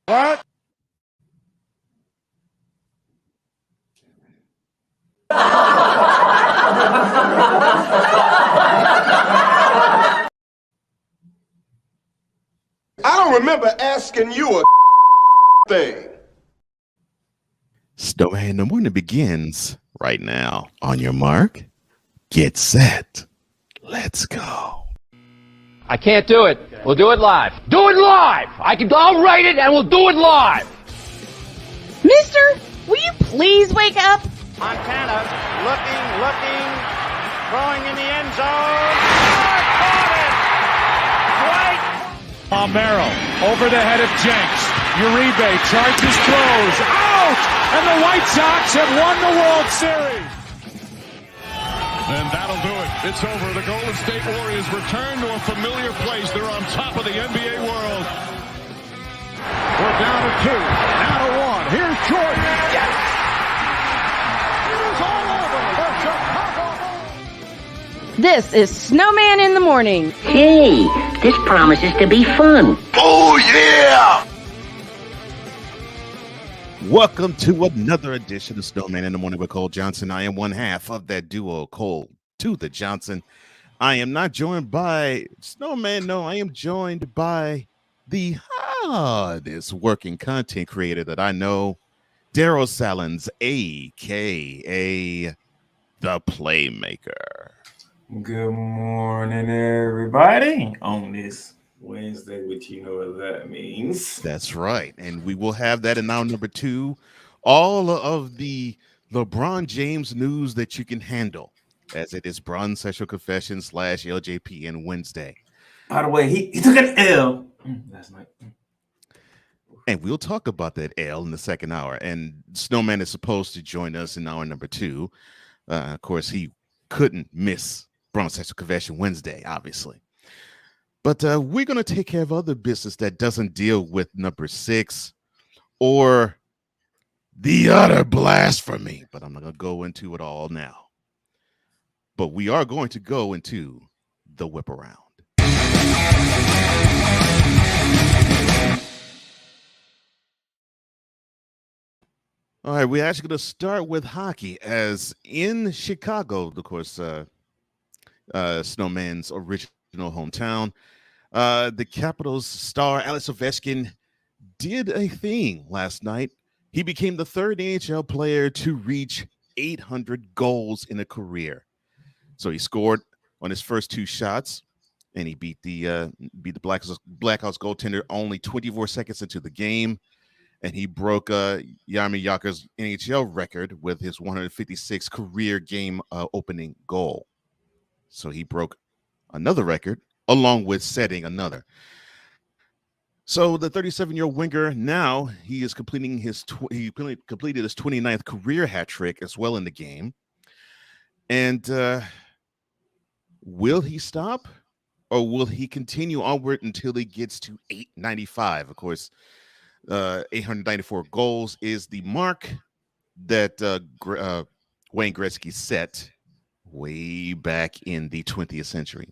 What? I don't remember asking you a thing. Snowman in the Morning begins right now. On your mark, get set, let's go. I can't do it. We'll do it live. Do it live! I'll write it and we'll do it live! Mister, will you please wake up? Montana looking, throwing in the end zone. Caught it! Right. Palmero over the head of Jenks. Uribe charges, throws, out! And the White Sox have won the World Series. And that'll do it. It's over. The Golden State Warriors return to a familiar place. They're on top of the NBA world. We're down to 2, now to 1. Here's Jordan. Yes! It's all over the Chicago Bulls. This is Snowman in the Morning. Hey, this promises to be fun. Oh, yeah! Welcome to another edition of Snowman in the Morning with Cole Johnson. I am one half of that duo, Cole to the Johnson. I am not joined by Snowman. No, I am joined by the hardest working content creator that I know, Daryl Salins, a.k.a. The Playmaker. Good morning, everybody, on this Wednesday, which you know what that means. That's right. And we will have that in hour number 2. All of the LeBron James news that you can handle, as it is Bron's Sexual Confession / LJPN Wednesday. By the way, he took an L last night. And we'll talk about that L in the second hour. And Snowman is supposed to join us in hour number 2. Of course, he couldn't miss Bron's Sexual Confession Wednesday, obviously. But we're going to take care of other business that doesn't deal with number 6 or the utter blasphemy. But I'm not going to go into it all now. But we are going to go into the whip around. All right, we're actually going to start with hockey, as in Chicago, of course, Snowman's original hometown. The Capitals star Alex Ovechkin did a thing last night. He became the third NHL player to reach 800 goals in a career. So he scored on his first 2 shots, and he beat the Blackhawks goaltender only 24 seconds into the game. And he broke Jaromir Jagr's NHL record with his 156 career game opening goal. So he broke another record, along with setting another. So the 37-year-old winger, now he is completing he completed his 29th career hat trick as well in the game. And will he stop, or will he continue onward until he gets to 895? Of course, 894 goals is the mark that Wayne Gretzky set way back in the 20th century.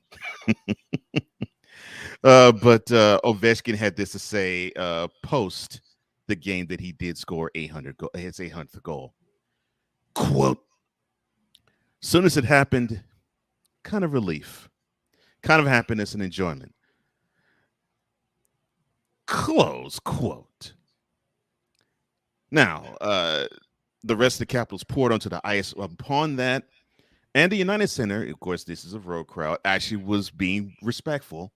But Ovechkin had this to say post the game that he did score his 800th goal. Quote, soon as it happened, kind of relief, kind of happiness and enjoyment. Close quote. Now, the rest of the Capitals poured onto the ice upon that. And the United Center, of course, this is a road crowd, actually was being respectful.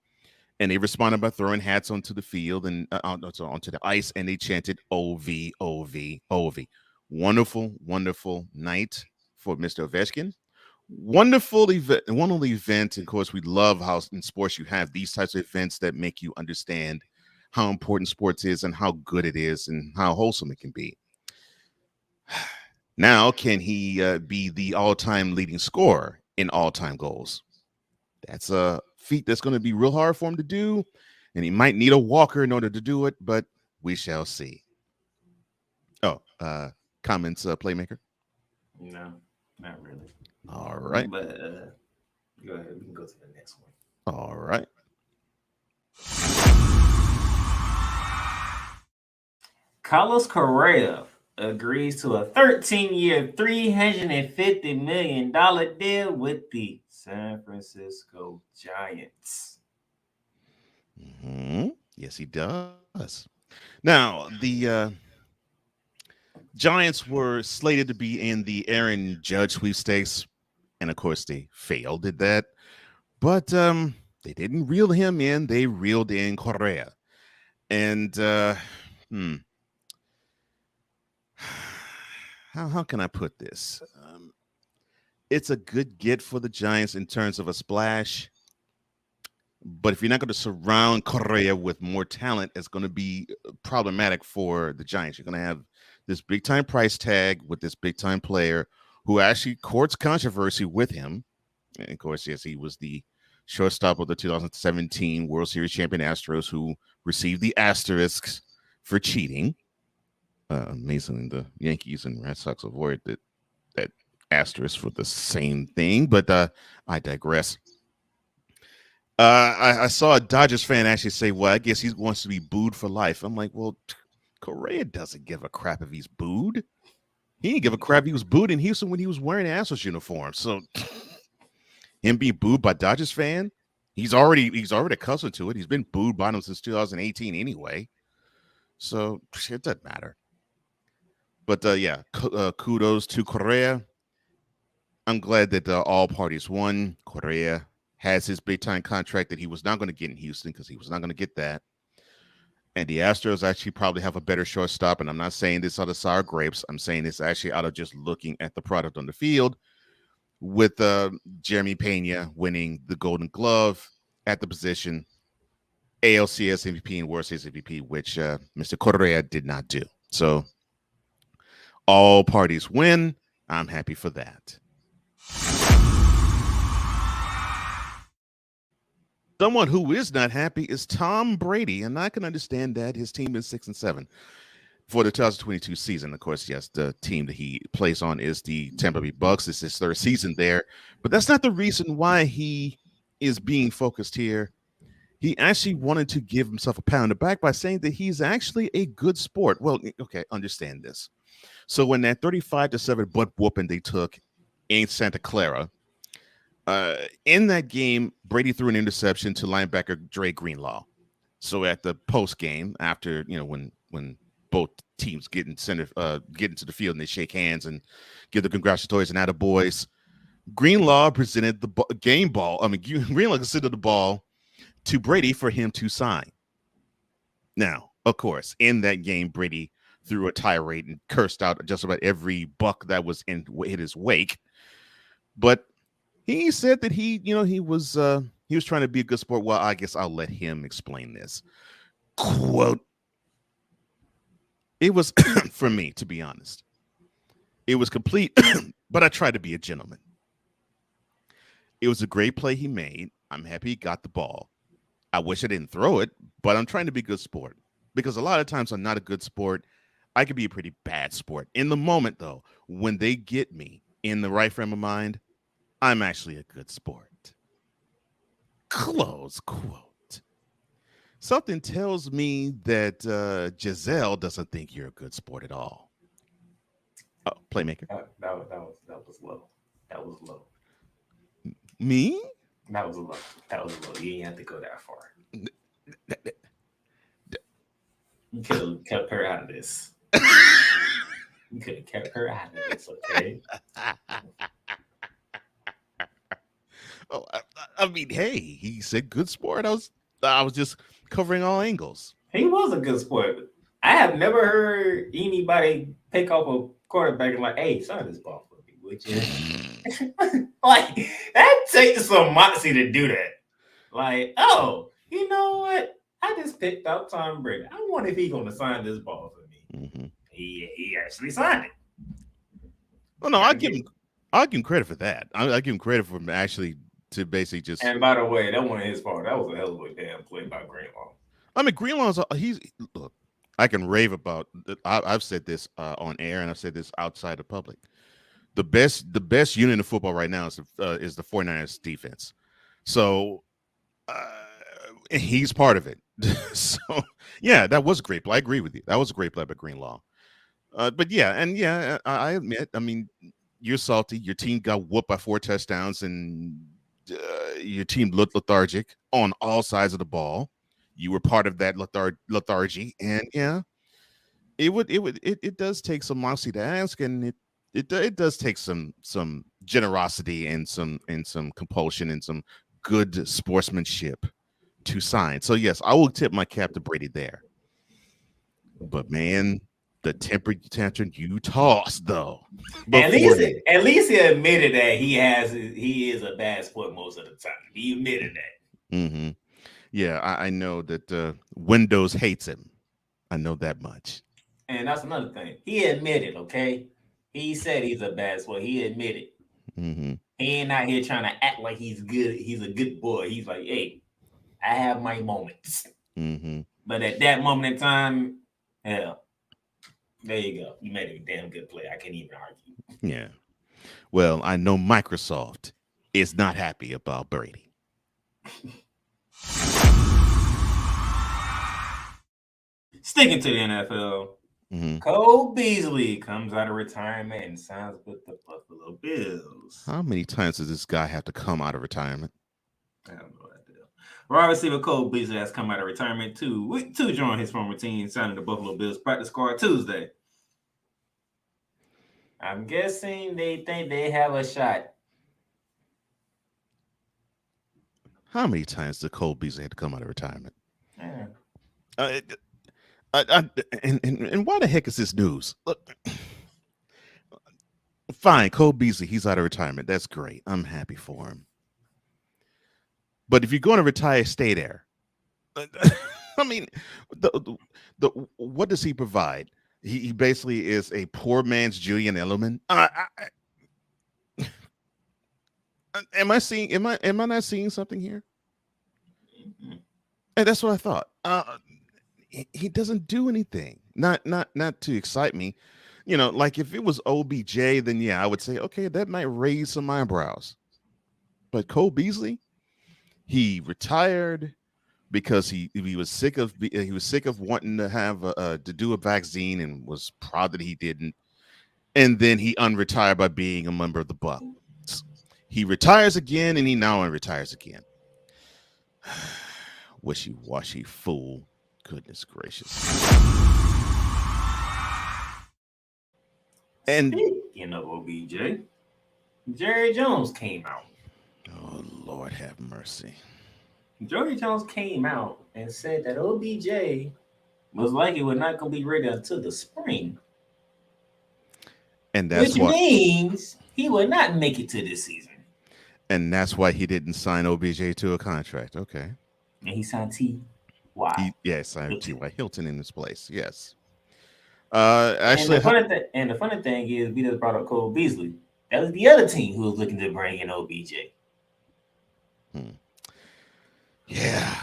And they responded by throwing hats onto the field and onto the ice, and they chanted OV, OV, OV. Wonderful, wonderful night for Mr. Ovechkin. Wonderful event. Of course, we love how in sports you have these types of events that make you understand how important sports is and how good it is and how wholesome it can be. Now, can he be the all-time leading scorer in all-time goals? That's a feat that's going to be real hard for him to do, and he might need a walker in order to do it, but we shall see. Oh, comments, Playmaker? No, not really. All right. But go ahead. We can go to the next one. All right. Carlos Correa agrees to a 13-year, $350 million deal with the San Francisco Giants. Mm-hmm. Yes, he does. Now, the Giants were slated to be in the Aaron Judge sweepstakes, and of course, they failed at that. But they didn't reel him in; they reeled in Correa, and how can I put this? It's a good get for the Giants in terms of a splash. But if you're not going to surround Correa with more talent, it's going to be problematic for the Giants. You're going to have this big time price tag with this big time player who actually courts controversy with him. And of course, yes, he was the shortstop of the 2017 World Series champion Astros, who received the asterisks for cheating. Amazingly, the Yankees and Red Sox avoided that asterisk for the same thing, but I digress. I saw a Dodgers fan actually say, well, I guess he wants to be booed for life. I'm like, well, Correa doesn't give a crap if he's booed. He didn't give a crap if he was booed in Houston when he was wearing an Astros uniform. So him being booed by Dodgers fan, he's already accustomed to it. He's been booed by them since 2018 anyway. So it doesn't matter. But yeah, kudos to Correa. I'm glad that all parties won. Correa has his big time contract that he was not going to get in Houston because he was not going to get that. And the Astros actually probably have a better shortstop. And I'm not saying this out of sour grapes. I'm saying this actually out of just looking at the product on the field with Jeremy Pena winning the Golden Glove at the position, ALCS MVP and World Series MVP, which Mr. Correa did not do. So all parties win. I'm happy for that. Someone who is not happy is Tom Brady, and I can understand that. His team is 6-7 for the 2022 season. Of course, yes, the team that he plays on is the Tampa Bay Bucks. It's his third season there, but that's not the reason why he is being focused here. He actually wanted to give himself a pat on the back by saying that he's actually a good sport. Well, okay, understand this. So when that 35-7 butt whooping they took in Santa Clara, in that game, Brady threw an interception to linebacker Dre Greenlaw. So at the post game, after when both teams get into the field and they shake hands and give the congratulatories and attaboys, Greenlaw presented the game ball. Greenlaw considered the ball to Brady for him to sign. Now, of course, in that game, Brady threw a tirade and cursed out just about every buck that was in his wake, but he said that he was trying to be a good sport. Well, I guess I'll let him explain this. Quote, it was, for me, to be honest, it was complete, but I tried to be a gentleman. It was a great play he made. I'm happy he got the ball. I wish I didn't throw it, but I'm trying to be a good sport. Because a lot of times I'm not a good sport. I could be a pretty bad sport. In the moment, though, when they get me in the right frame of mind, I'm actually a good sport. Close quote. Something tells me that Giselle doesn't think you're a good sport at all. Oh, playmaker. That was low. That was low. Me? That was low. That was low. You didn't have to go that far. You could have kept her out of this. You could have kept her out of this, okay? Oh, I mean, hey, he said good sport. I was just covering all angles. He was a good sport. I have never heard anybody pick up a quarterback and like, hey, sign this ball for me, would you? Like, that takes some moxie to do that. Like, oh, you know what? I just picked out Tom Brady. I wonder if he's going to sign this ball for me. Mm-hmm. He actually signed it. Oh, no, I give him credit for that. I give him credit for actually to basically just. And by the way, that wasn't his fault. That was a hell of a damn play by Greenlaw. I mean, Greenlaw's look. I can rave about. I've said this on air, and I've said this outside the public. The best unit in football right now is the 49ers defense. So he's part of it. So yeah, that was a great play. I agree with you. That was a great play by Greenlaw. But yeah, and yeah, I admit. I mean, you're salty. Your team got whooped by 4 touchdowns, and your team looked lethargic on all sides of the ball. You were part of that lethargy, and yeah, it does take some modesty to ask, and it does take some generosity and some compulsion and some good sportsmanship to sign. So yes, I will tip my cap to Brady there. But man, the temper tantrum you tossed though. At least he admitted that he is a bad sport most of the time. He admitted that. Mm-hmm. Yeah, I know that Windows hates him. I know that much. And that's another thing. He admitted, okay? He said he's a bad sport. He admitted. Mm-hmm. He ain't out here trying to act like he's good. He's a good boy. He's like, hey, I have my moments. Mm-hmm. But at that moment in time, hell, there you go. You made a damn good play. I can't even argue. Yeah. Well, I know Microsoft is not happy about Brady. Sticking to the NFL, Cole Beasley comes out of retirement and signs with the Buffalo Bills. How many times does this guy have to come out of retirement? I have no idea. Wide receiver Cole Beasley has come out of retirement to join his former team, signing the Buffalo Bills practice squad Tuesday. I'm guessing they think they have a shot. How many times did Cole Beasley have to come out of retirement? Yeah. And why the heck is this news? Look, fine, Cole Beasley, he's out of retirement. That's great. I'm happy for him. But if you're going to retire, stay there. I mean, the what does he provide? He basically is a poor man's Julian Edelman. Am I not seeing something here? And that's what I thought. He doesn't do anything. Not to excite me. You know, like if it was OBJ, then yeah, I would say, okay, that might raise some eyebrows. But Cole Beasley, he retired because he was sick of wanting to have to do a vaccine and was proud that he didn't. And then he unretired by being a member of the Bucs. He retires again, and he now unretires again. Wishy-washy fool. Goodness gracious. And speaking of OBJ, Jerry Jones came out. Oh, Lord have mercy. Jerry Jones came out and said that OBJ was likely not going to be ready until the spring. And that's which means he would not make it to this season. And that's why he didn't sign OBJ to a contract. Okay. And he signed T.Y. Yes, signed T.Y. Hilton in his place. Yes. Actually, and the funny thing is, we just brought up Cole Beasley. That was the other team who was looking to bring in OBJ. Yeah.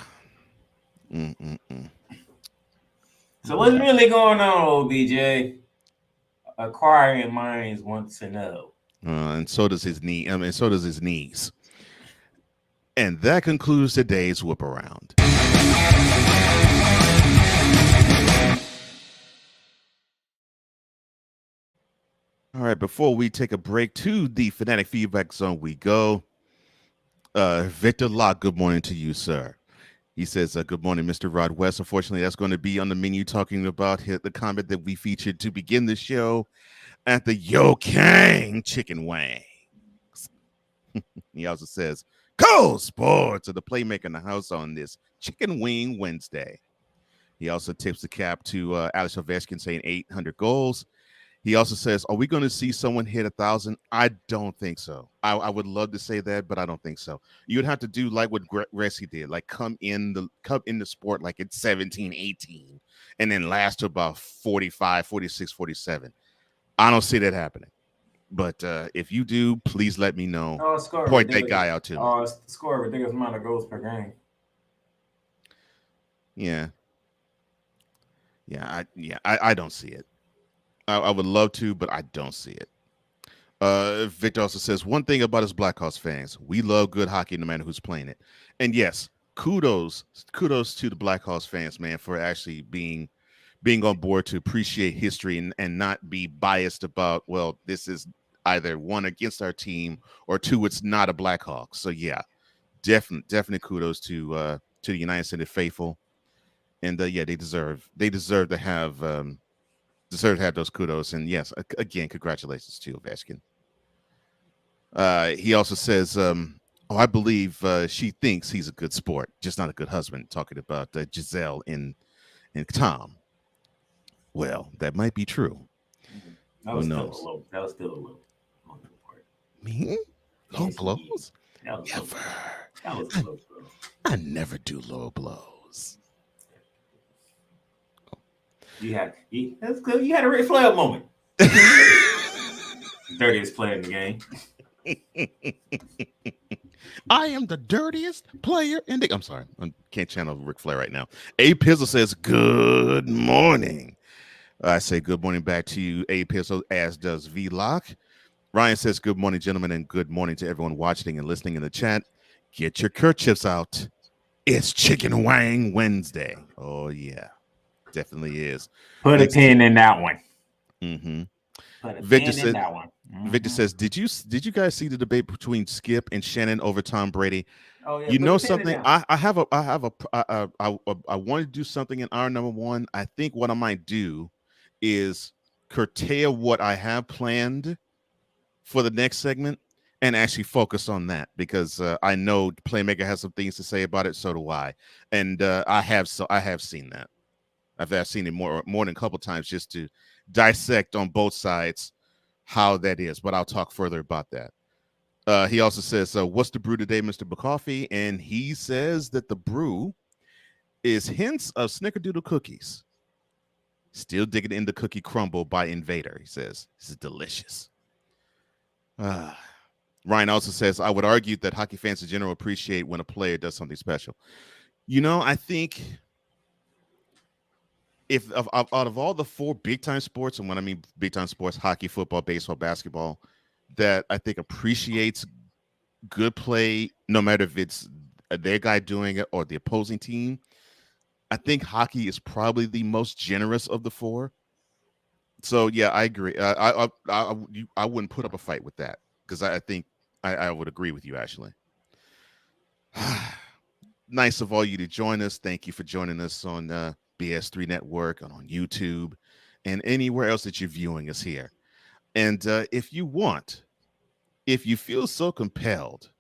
So what's really going on, OBJ? Acquiring minds wants to know. And so does his knee. I mean, so does his knees. And that concludes today's Whoop Around. All right, before we take a break to the Fanatic Feedback Zone, we go. Victor Locke, good morning to you, sir. He says, good morning, Mr. Rod West. Unfortunately, that's going to be on the menu talking about the comment that we featured to begin the show at the Yo Kang Chicken Wings. He also says, Cole Sports are the playmaker in the house on this Chicken Wing Wednesday. He also tips the cap to Alex Ovechkin saying 800 goals. He also says, are we going to see someone hit 1,000? I don't think so. I would love to say that, but I don't think so. You would have to do like what Gretzky did, like come in the sport like it's 17, 18, and then last to about 45, 46, 47. I don't see that happening. But if you do, please let me know. Point that guy out to me. Score a ridiculous amount of goals per game. Yeah. I don't see it. I would love to, but I don't see it. Victor also says, one thing about us Blackhawks fans, we love good hockey no matter who's playing it. And yes, kudos to the Blackhawks fans, man, for actually being on board to appreciate history and not be biased about, well, this is either one against our team or two, it's not a Blackhawks. So yeah, definitely kudos to the United States faithful, and yeah, they deserve to have those kudos. And yes, again, congratulations to Ovechkin. He also says, I believe she thinks he's a good sport, just not a good husband. Talking about Giselle and Tom. Well, that might be true. That was still a little. Me? Low blows? Never. That was close, bro. I never do low blows. That's good. You had a Ric Flair moment. Dirtiest player in the game. I am the dirtiest player in the. I'm sorry, I can't channel Ric Flair right now. A Pizzle says, "Good morning." I say good morning back to you, A Pizzle, as does V Lock. Ryan says, "Good morning, gentlemen, and good morning to everyone watching and listening in the chat. Get your kerchiefs out. It's Chicken Wang Wednesday." Oh yeah, definitely is. Put a pin in that one. Mm-hmm. Victor says, that one. Mm-hmm. Victor says, did you guys see the debate between Skip and Shannon over Tom Brady? Oh, yeah, you know something? I want to do something in our number one. I think what I might do is curtail what I have planned for the next segment and actually focus on that, because I know Playmaker has some things to say about it. So do I, and I have seen that. I've seen it more than a couple times just to dissect on both sides how that is, but I'll talk further about that. He also says, what's the brew today, Mr. McCoffee? And he says that the brew is hints of snickerdoodle cookies. Still digging in the cookie crumble by Invader. He says, this is delicious. Ryan also says, I would argue that hockey fans in general appreciate when a player does something special. You know, I think out of all the four big-time sports, and when I mean big-time sports, hockey, football, baseball, basketball, that I think appreciates good play, no matter if it's their guy doing it or the opposing team, I think hockey is probably the most generous of the four. So, yeah, I agree. I wouldn't put up a fight with that, because I think I would agree with you, actually. Nice of all you to join us. Thank you for joining us on BS3 Network and on YouTube and anywhere else that you're viewing us here. And if you feel so compelled,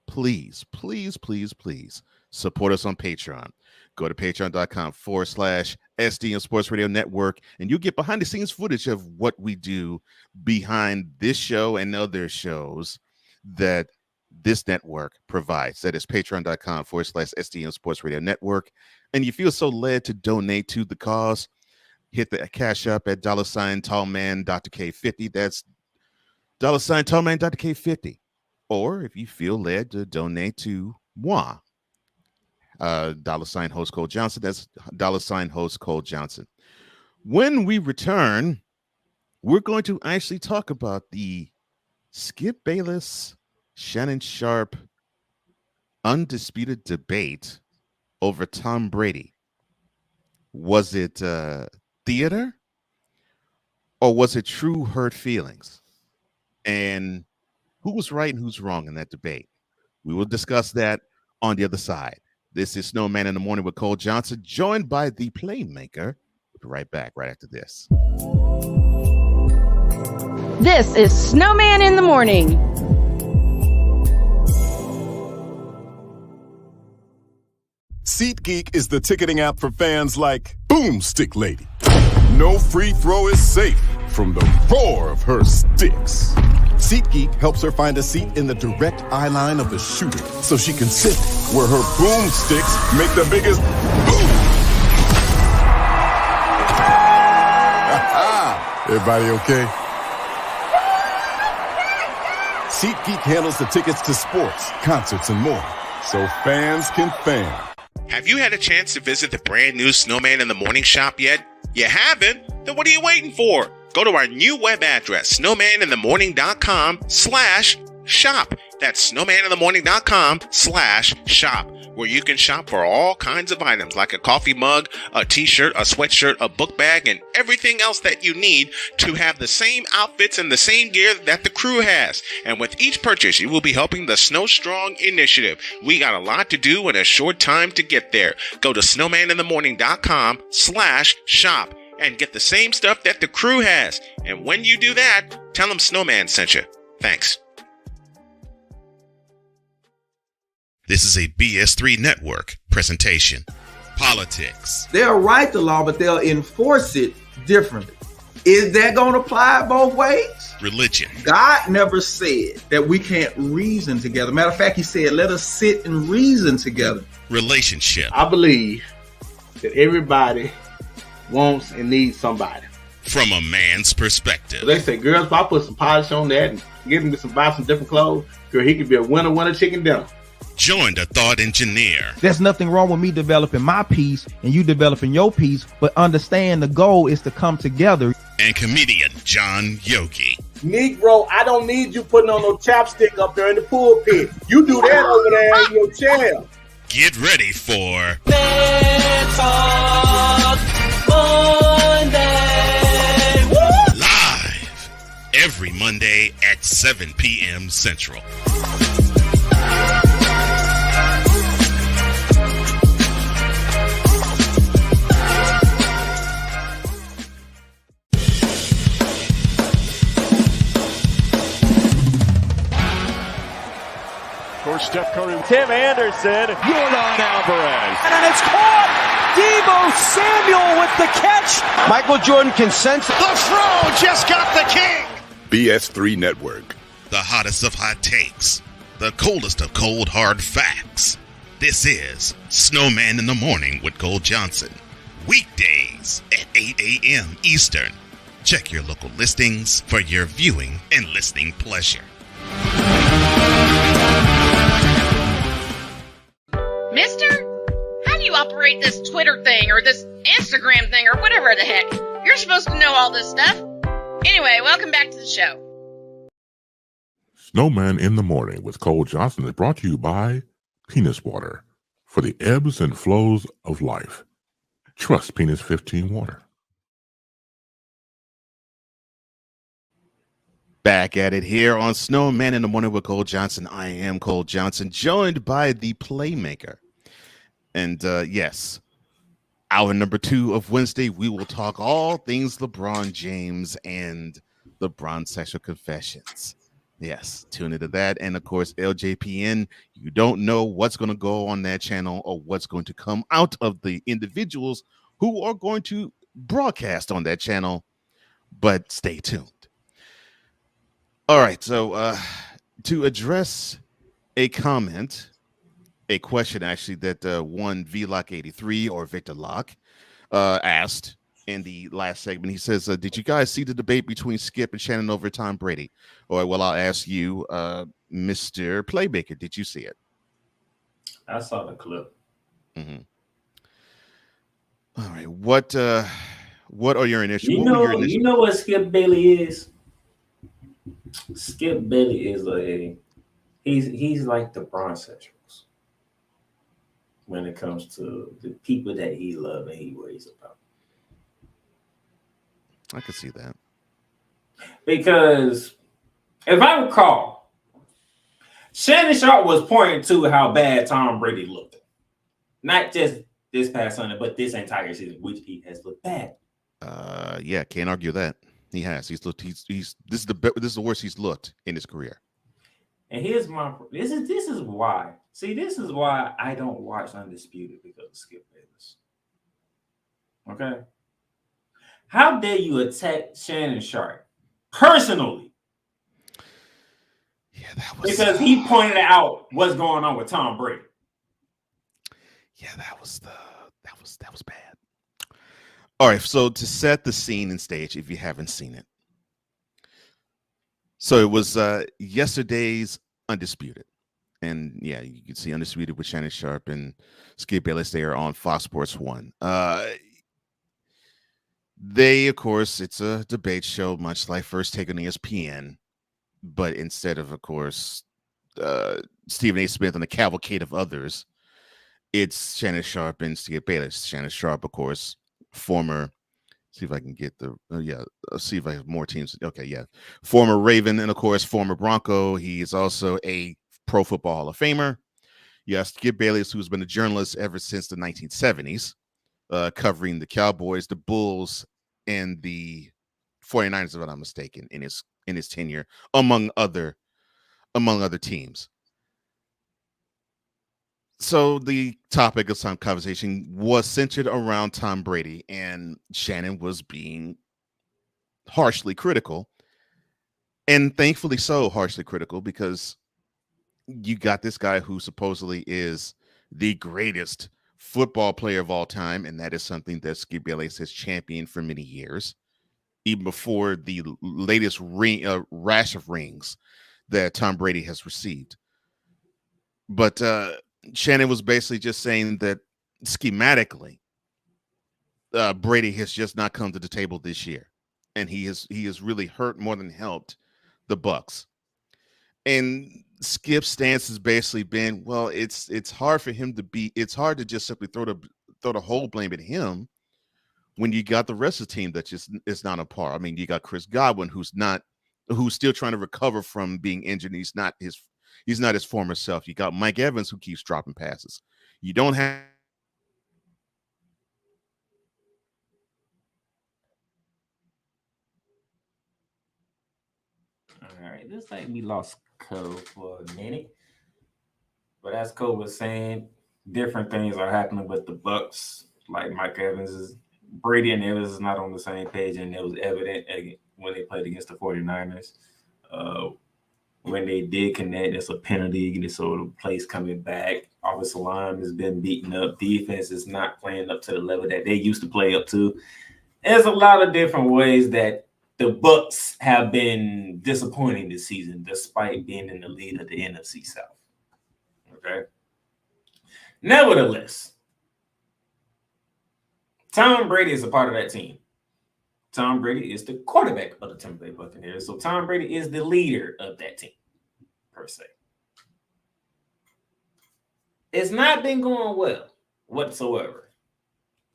please support us on Patreon. Go to patreon.com/SDN Sports Radio Network, and you'll get behind the scenes footage of what we do behind this show and other shows that this network provides. That is patreon.com/SDN Sports Radio Network. And you feel so led to donate to the cause, hit the CashApp at $ Tallman Dr. K50. That's $ Tallman Dr. K50. Or if you feel led to donate to moi, $ Host Cole Johnson. That's $ Host Cole Johnson. When we return, we're going to actually talk about the Skip Bayless, Shannon Sharpe undisputed debate over Tom Brady. Was it theater, or was it true hurt feelings? And who was right and who's wrong in that debate? We will discuss that on the other side. This is Snowman in the Morning with Cole Johnson, joined by the Playmaker. We'll be right back right after this. This is Snowman in the Morning. SeatGeek is the ticketing app for fans like Boomstick Lady. No free throw is safe from the roar of her sticks. SeatGeek helps her find a seat in the direct eye line of the shooter so she can sit where her boomsticks make the biggest boom. Everybody okay? SeatGeek handles the tickets to sports, concerts, and more, so fans can fan. Have you had a chance to visit the brand new Snowman in the Morning shop yet? You haven't? Then what are you waiting for? Go to our new web address, snowmaninthemorning.com/shop. That's snowmaninthemorning.com/shop. where you can shop for all kinds of items like a coffee mug, a t-shirt, a sweatshirt, a book bag, and everything else that you need to have the same outfits and the same gear that the crew has. And with each purchase, you will be helping the Snow Strong initiative. We got a lot to do in a short time to get there. Go to snowmaninthemorning.com/shop and get the same stuff that the crew has. And when you do that, tell them Snowman sent you. Thanks. This is a BS3 Network presentation. Politics. They'll write the law, but they'll enforce it differently. Is that going to apply both ways? Religion. God never said that we can't reason together. Matter of fact, he said, let us sit and reason together. Relationship. I believe that everybody wants and needs somebody. From a man's perspective. They say, girls, if I put some polish on that and get him to buy some different clothes, girl, he could be a winner chicken dinner. Join the thought engineer. There's nothing wrong with me developing my piece and you developing your piece, but understand the goal is to come together. And comedian John Yogi. Negro, I don't need you putting on no chapstick up there in the pulpit. You do that over there in your chair. Get ready for Talk Monday. Woo! Live every Monday at 7 p.m. Central. Course, Steph Curry, Tim Anderson, Jordan Alvarez, And it's caught. Debo Samuel with the catch. Michael Jordan can sense it. The throw just got the king. BS3 Network. The hottest of hot takes. The coldest of cold hard facts. This is Snowman in the Morning with Cole Johnson. Weekdays at 8 a.m. Eastern. Check your local listings for your viewing and listening pleasure. Mister, how do you operate this Twitter thing or this Instagram thing or whatever the heck? You're supposed to know all this stuff. Anyway, welcome back to the show. Snowman in the Morning with Cole Johnson is brought to you by Penis Water for the ebbs and flows of life. Trust Penis 15 Water. Back at it here on Snowman in the Morning with Cole Johnson. I am Cole Johnson, joined by the Playmaker. And yes, hour number 2 of Wednesday, we will talk all things LeBron James and LeBron sexual confessions. Yes, tune into that. And of course, LJPN, you don't know what's going to go on that channel or what's going to come out of the individuals who are going to broadcast on that channel, but stay tuned. All right, so to address a comment, a question actually that one VLock83 or Victor Locke asked in the last segment. He says, did you guys see the debate between Skip and Shannon over Tom Brady? Or, well, I'll ask you, Mr. Playmaker, did you see it? I saw the clip. Mm-hmm. All right, what are your initial? You know what Skip Bailey is? Skip Bailey is he's like the Bronxexuals when it comes to the people that he loves and he worries about. I could see that. Because if I recall, Shannon Sharp was pointing to how bad Tom Brady looked. Not just this past Sunday, but this entire season, which he has looked bad. Yeah, can't argue that. He has. He's looked. This is the worst he's looked in his career. And here's my this is why. See, this is why I don't watch Undisputed because of Skip Bayless. Okay. How dare you attack Shannon Sharp personally? Yeah, that was because he pointed out what's going on with Tom Brady. Yeah, that was bad. All right, so to set the scene and stage, if you haven't seen it. So it was yesterday's Undisputed. And yeah, you can see Undisputed with Shannon Sharp and Skip Bayless there on Fox Sports 1. They, of course, it's a debate show, much like First Take on ESPN. But instead of course, Stephen A. Smith and the cavalcade of others, it's Shannon Sharp and Skip Bayless. Shannon Sharp, of course, former. See if I can get the see if I have more teams. Okay, yeah, former Raven and of course former Bronco. He is also a Pro Football Hall of Famer. Yes, Skip Bayless, who's been a journalist ever since the 1970s, covering the Cowboys, the Bulls, and the 49ers, if I'm not mistaken, in his tenure, among other teams. So the topic of some conversation was centered around Tom Brady, and Shannon was being harshly critical, and thankfully so harshly critical, because you got this guy who supposedly is the greatest football player of all time, and that is something that Skip Bayless has championed for many years, even before the latest rash of rings that Tom Brady has received. But Shannon was basically just saying that schematically, Brady has just not come to the table this year, and he has really hurt more than helped the Bucks. And Skip's stance has basically been, well, it's hard for him to be. It's hard to just simply throw the whole blame at him when you got the rest of the team that just is not on par. I mean, you got Chris Godwin, who's still trying to recover from being injured. He's not his former self. You got Mike Evans, who keeps dropping passes. You don't have. All right, this like we lost Cole for a minute, but as Cole was saying, different things are happening with the Bucks. Like Mike Evans Brady and Evans is not on the same page, and it was evident when they played against the 49ers. When they did connect, it's a penalty, so the plays coming back. Offensive line has been beaten up. Defense is not playing up to the level that they used to play up to. There's a lot of different ways that the Bucks have been disappointing this season, despite being in the lead of the NFC South. Okay. Nevertheless, Tom Brady is a part of that team. Tom Brady is the quarterback of the Tampa Bay Buccaneers. So Tom Brady is the leader of that team, per se. It's not been going well whatsoever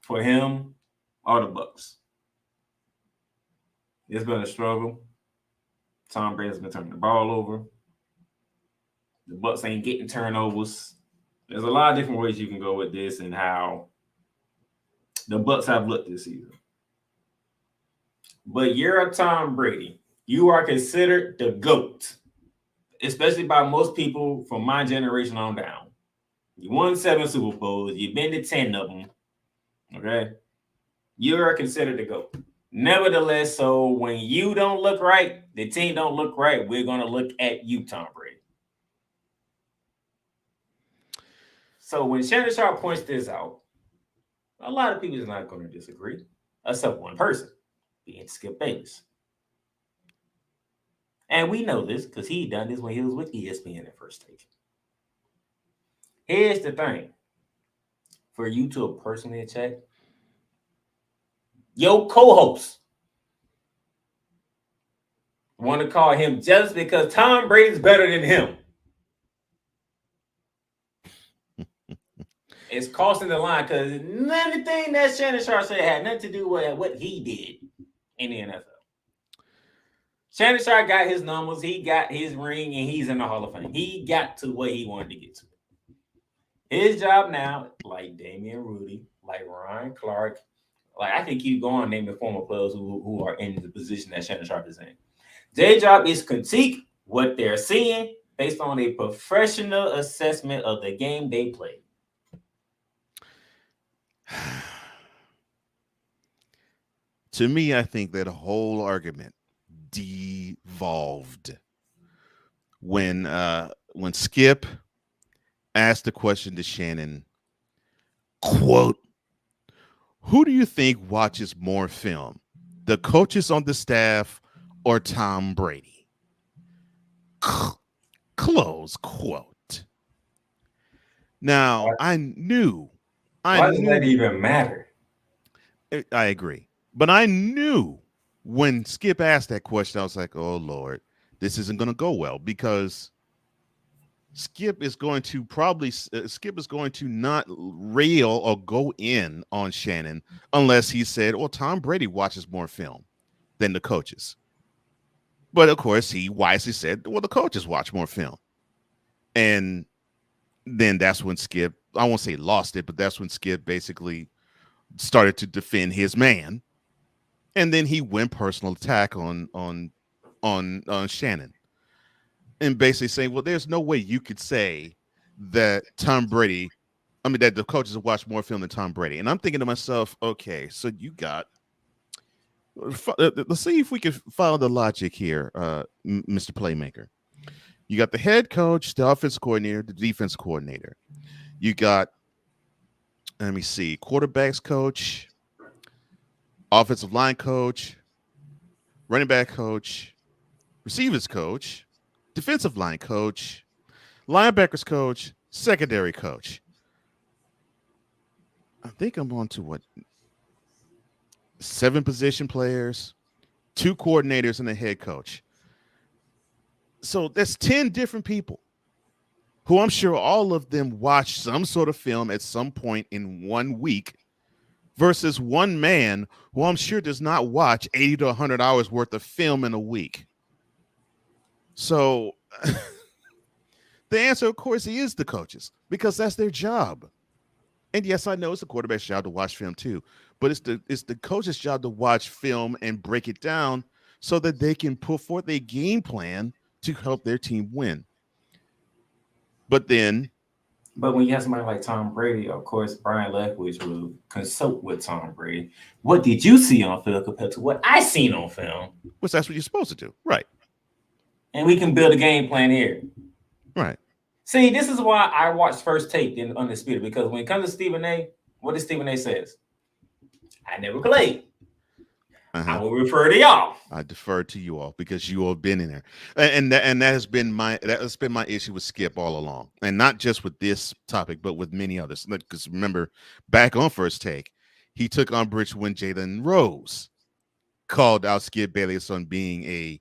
for him or the Bucks. It's been a struggle. Tom Brady's been turning the ball over. The Bucks ain't getting turnovers. There's a lot of different ways you can go with this and how the Bucks have looked this season. But you're a Tom Brady. You are considered the GOAT, especially by most people from my generation on down. You won 7 Super Bowls. You've been to 10 of them. Okay? You are considered the GOAT. Nevertheless, so when you don't look right, the team don't look right, we're going to look at you, Tom Brady. So when Shannon Sharp points this out, a lot of people is not going to disagree, except one person, being Skip Bayless. And we know this because he done this when he was with ESPN at First Take. Here's the thing. For you to personally check, your co-host want to call him just because Tom Brady's better than him. It's crossing the line because anything that Shannon Sharp said had nothing to do with what he did in the NFL. Shannon Sharp got his numbers, he got his ring, and he's in the Hall of Fame. He got to where he wanted to get to. His job now, like Damian Rudy, like Ryan Clark, like I can keep going naming former players who are in the position that Shannon Sharp is in. Their job is critique what they're seeing based on a professional assessment of the game they play. To me, I think that whole argument devolved when Skip asked the question to Shannon, quote, "Who do you think watches more film, the coaches on the staff or Tom Brady?" Close quote. Now, I knew. Why does that even matter? I agree. But I knew when Skip asked that question, I was like, oh, Lord, this isn't going to go well, because Skip is going to not rail or go in on Shannon unless he said, well, Tom Brady watches more film than the coaches. But of course, he wisely said, well, the coaches watch more film. And then that's when Skip, I won't say lost it, but that's when Skip basically started to defend his man. And then he went personal attack on Shannon. And basically saying, well, there's no way you could say that that the coaches have watched more film than Tom Brady. And I'm thinking to myself, okay, so you got, let's see if we can follow the logic here, Mr. Playmaker. You got the head coach, the offense coordinator, the defense coordinator. You got, let me see, quarterbacks coach, offensive line coach, running back coach, receivers coach, defensive line coach, linebackers coach, secondary coach. I think I'm on to 7 position players, 2 coordinators, and a head coach. So that's 10 different people who I'm sure all of them watch some sort of film at some point in 1 week versus one man who I'm sure does not watch 80 to 100 hours worth of film in a week. So the answer, of course, is the coaches, because that's their job. And yes, I know it's the quarterback's job to watch film too, but it's the coach's job to watch film and break it down so that they can put forth a game plan to help their team win. But when you have somebody like Tom Brady, of course, Brian Leftwich will consult with Tom Brady. What did you see on film compared to what I seen on film? Which that's what you're supposed to do, right? And we can build a game plan here. Right. See, this is why I watched First Take in Undisputed, because when it comes to Stephen A., what does Stephen A. says? I never played. I will refer to y'all. I defer to you all because you all have been in there, and that has been my issue with Skip all along, and not just with this topic, but with many others. Because remember, back on First Take, he took umbrage when Jalen Rose called out Skip Bayless on being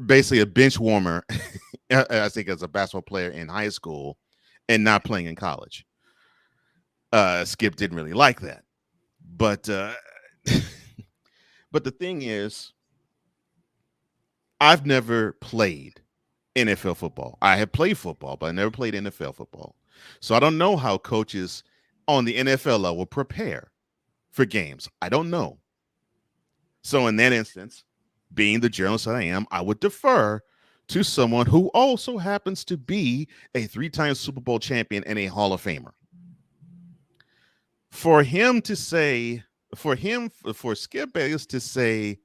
basically a bench warmer, I think, as a basketball player in high school and not playing in college. Skip didn't really like that, but but the thing is, I've never played NFL football. I have played football, but I never played NFL football. So I don't know how coaches on the NFL level prepare for games. I don't know. So in that instance, being the journalist that I am, I would defer to someone who also happens to be a 3-time Super Bowl champion and a Hall of Famer. For Skip Bayless to say,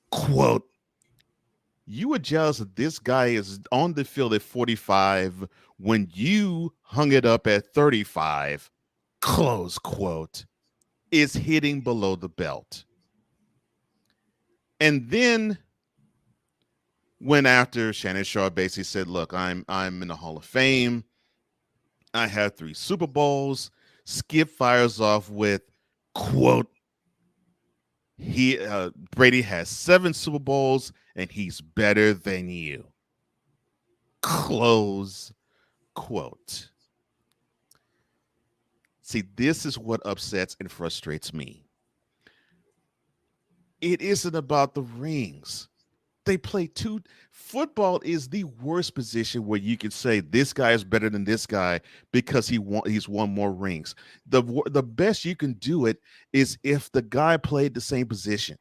quote, you were jealous that this guy is on the field at 45 when you hung it up at 35, close quote, is hitting below the belt. And then went after Shannon Sharpe, basically said, look, I'm in the Hall of Fame. I have 3 Super Bowls. Skip fires off with, quote, Brady has 7 Super Bowls and he's better than you. Close quote. See, this is what upsets and frustrates me. It isn't about the rings. They play football is the worst position where you can say this guy is better than this guy because he's won more rings. The best you can do it is if the guy played the same position.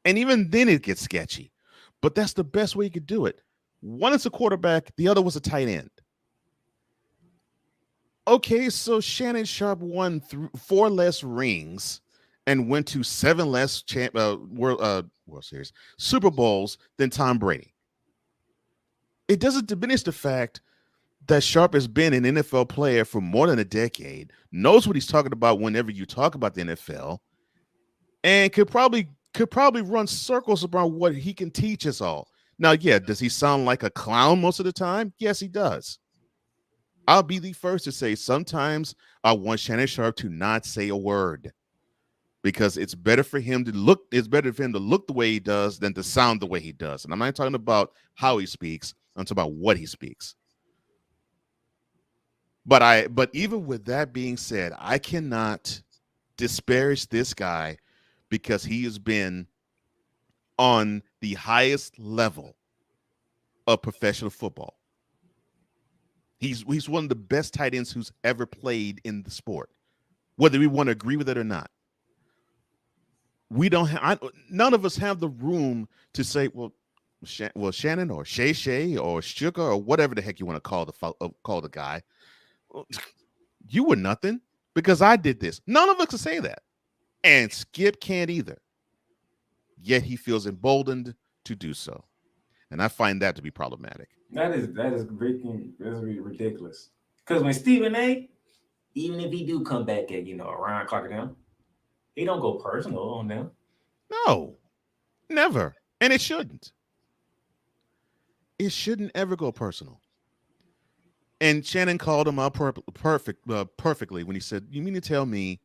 And even then it gets sketchy. But that's the best way you could do it. One is a quarterback, the other was a tight end. Okay, so Shannon Sharpe won 4 less rings and went to 7 less World Series Super Bowls than Tom Brady. It doesn't diminish the fact that Sharpe has been an NFL player for more than a decade, knows what he's talking about whenever you talk about the NFL, and could probably run circles around what he can teach us all. Now, yeah, does he sound like a clown most of the time? Yes, he does. I'll be the first to say sometimes I want Shannon Sharpe to not say a word, because it's better for him to look the way he does than to sound the way he does. And I'm not talking about how he speaks. I'm talking about what he speaks. But even with that being said, I cannot disparage this guy because he has been on the highest level of professional football. He's one of the best tight ends who's ever played in the sport, whether we want to agree with it or not. We don't have, none of us have the room to say, well, Shannon or Shay or Sugar or whatever the heck you want to call the guy. You were nothing because I did this. None of us can say that. And Skip can't either. Yet he feels emboldened to do so. And I find that to be problematic. That is freaking ridiculous. Because when Stephen A, even if he do come back at around clock down, he don't go personal on them. No, never, and it shouldn't. It shouldn't ever go personal. And Shannon called him out perfectly when he said, "You mean to tell me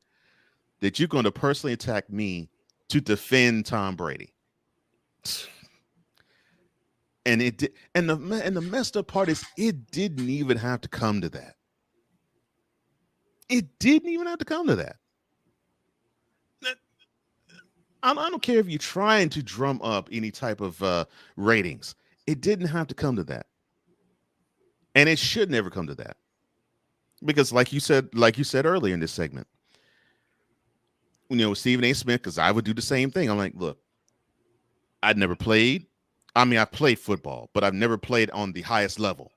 that you're going to personally attack me to defend Tom Brady?" And it did, and the messed up part is it didn't even have to come to that. It didn't even have to come to that. I don't care if you're trying to drum up any type of ratings. It didn't have to come to that, and it should never come to that, because like you said earlier in this segment, Stephen A. Smith, because I would do the same thing. I'm like, look, I'd never played. I mean, I played football, but I've never played on the highest level.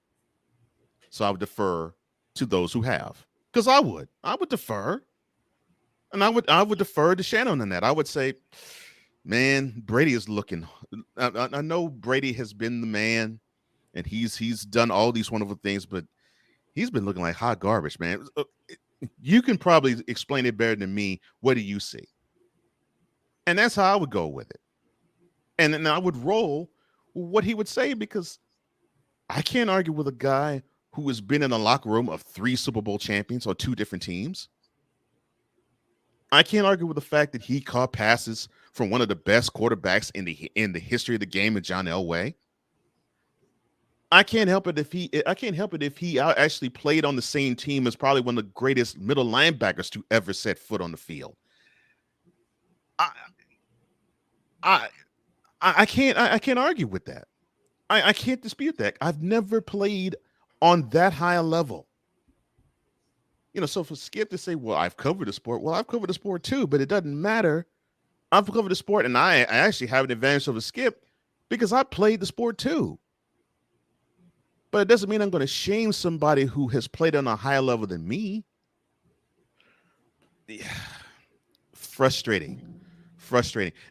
So I would defer to those who have, because I would defer, and I would defer to Shannon on that. I would say, man, Brady is looking. I know Brady has been the man, and he's done all these wonderful things, but he's been looking like hot garbage, man. You can probably explain it better than me. What do you see? And that's how I would go with it. And then I would roll what he would say, because I can't argue with a guy who has been in the locker room of 3 Super Bowl champions on 2 different teams. I can't argue with the fact that he caught passes from one of the best quarterbacks in the history of the game, in John Elway. I can't help it if he actually played on the same team as probably one of the greatest middle linebackers to ever set foot on the field. I can't argue with that. I can't dispute that. I've never played on that high a level. So for Skip to say, well, I've covered the sport. Well, I've covered the sport too, but it doesn't matter. I've covered the sport, and I actually have an advantage over Skip because I played the sport too. But it doesn't mean I'm going to shame somebody who has played on a higher level than me. Yeah. Frustrating.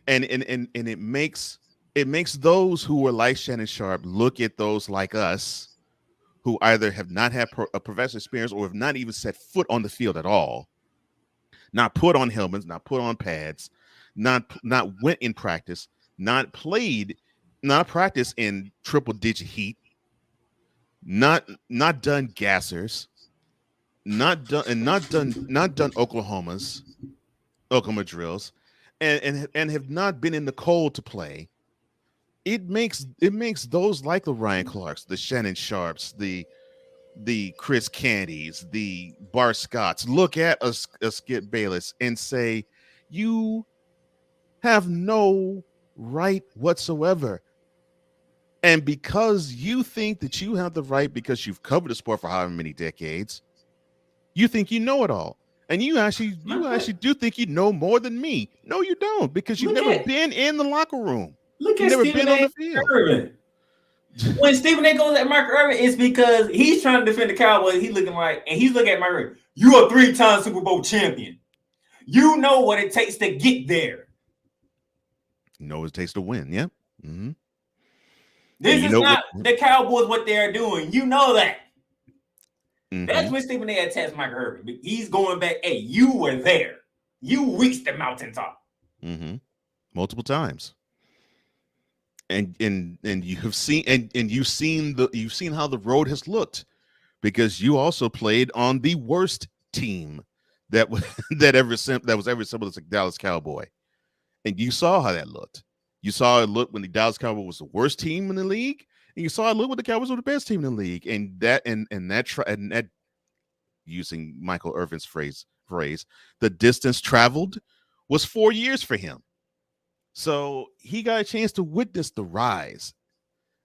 And it makes those who are like Shannon Sharp look at those like us who either have not had a professional experience or have not even set foot on the field at all, not put on helmets, not put on pads, not went in practice, not practiced in triple-digit heat, not done gassers, not done Oklahoma drills, and have not been in the cold to play. It makes those like the Ryan Clarks, the Shannon Sharps, the Chris Candys, the Bart Scotts look at a Skip Bayless and say, you have no right whatsoever. And because you think that you have the right because you've covered the sport for however many decades, you think you know it all. And you actually do think you know more than me. No, you don't, because you've never been in the locker room. Look at Stephen A. Irvin. When Stephen A. goes at Mark Irvin, it's because he's trying to defend the Cowboys. He's looking at Mark Irvin. You're a 3-time Super Bowl champion. You know what it takes to get there. You know what it takes to win, yeah. Mm-hmm. This is not the Cowboys what they're doing. You know that. Mm-hmm. That's when Stephen A. attacks Mark Irvin. He's going back, hey, you were there. You reached the mountaintop. Mm-hmm. Multiple times. And you have seen and you've seen how the road has looked, because you also played on the worst team that was ever assembled as a Dallas Cowboy, and you saw how that looked. You saw it look when the Dallas Cowboy was the worst team in the league, And you saw a little with the Cowboys were the best team in the league, and that using Michael Irvin's phrase, the distance traveled was 4 years for him. So he got a chance to witness the rise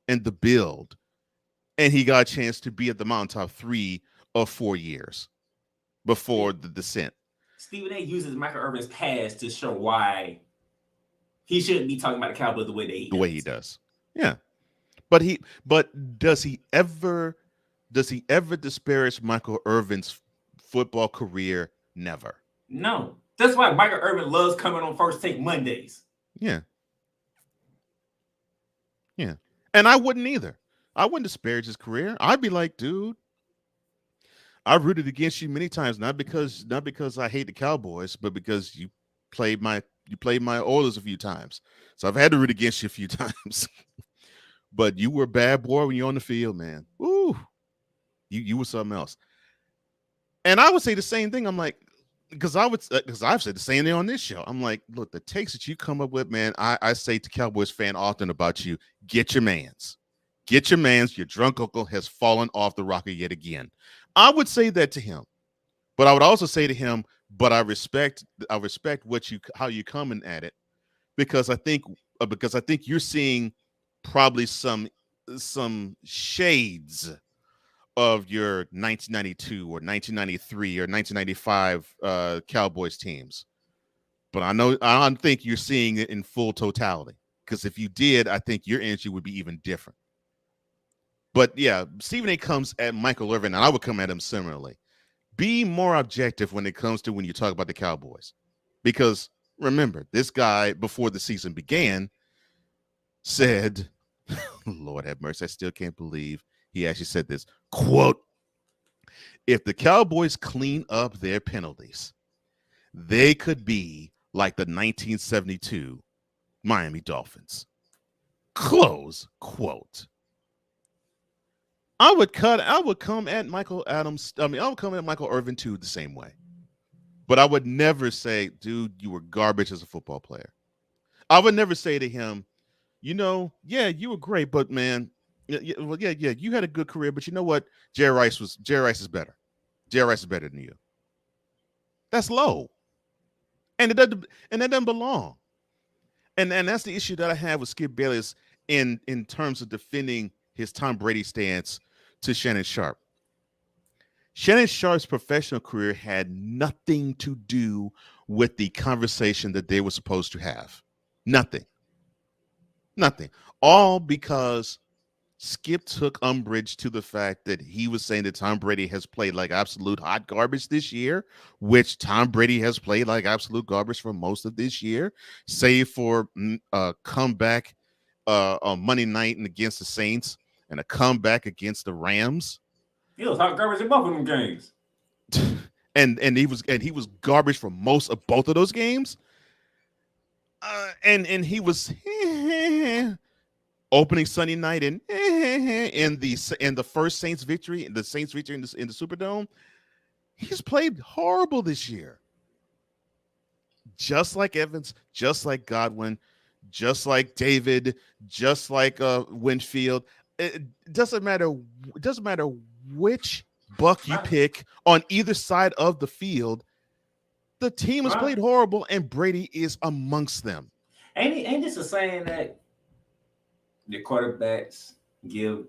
and the build, and he got a chance to be at the mountaintop 3 or 4 years before the descent. Stephen A. uses Michael Irvin's past to show why he shouldn't be talking about the Cowboys the way he does. Yeah. But does he ever disparage Michael Irvin's football career? Never. No. That's why Michael Irvin loves coming on First Take Mondays. Yeah. Yeah. And I wouldn't either. I wouldn't disparage his career. I'd be like, dude, I rooted against you many times, not because I hate the Cowboys, but because you played my Oilers a few times. So I've had to root against you a few times. But you were a bad boy when you're on the field, man. Ooh. You were something else. And I would say the same thing. I'm like, because I've said the same thing on this show. I'm like, look, the takes that you come up with, man, I say to Cowboys fan often about you, get your mans. Get your mans. Your drunk uncle has fallen off the rocker yet again. I would say that to him. But I would also say to him, but I respect how you coming at it, because I think you're seeing probably some shades of your 1992 or 1993 or 1995 Cowboys teams. But I don't think you're seeing it in full totality, because if you did, I think your energy would be even different. But yeah, Stephen A. comes at Michael Irvin, and I would come at him similarly. Be more objective when it comes to when you talk about the Cowboys. Because remember, this guy, before the season began, said, Lord have mercy, I still can't believe he actually said this, quote, if the Cowboys clean up their penalties, they could be like the 1972 Miami Dolphins. Close quote. I would come at Michael Irvin too the same way. But I would never say, dude, you were garbage as a football player. I would never say to him, yeah, you were great, but man, you had a good career, but you know what? Jerry Rice is better. Jerry Rice is better than you. That's low. And that doesn't belong. And that's the issue that I have with Skip Bayless in terms of defending his Tom Brady stance to Shannon Sharpe. Shannon Sharpe's professional career had nothing to do with the conversation that they were supposed to have. Nothing. All because Skip took umbrage to the fact that he was saying that Tom Brady has played like absolute hot garbage this year, which Tom Brady has played like absolute garbage for most of this year, save for a comeback on Monday night and against the Saints and a comeback against the Rams. He was hot garbage in both of them games. and he was garbage for most of both of those games. And he was opening Sunday night in the first Saints victory, in the Superdome. He's played horrible this year. Just like Evans, just like Godwin, just like David, just like Winfield. It doesn't matter which buck you pick on either side of the field. The team has played horrible, and Brady is amongst them. Ain't this a saying that the quarterbacks give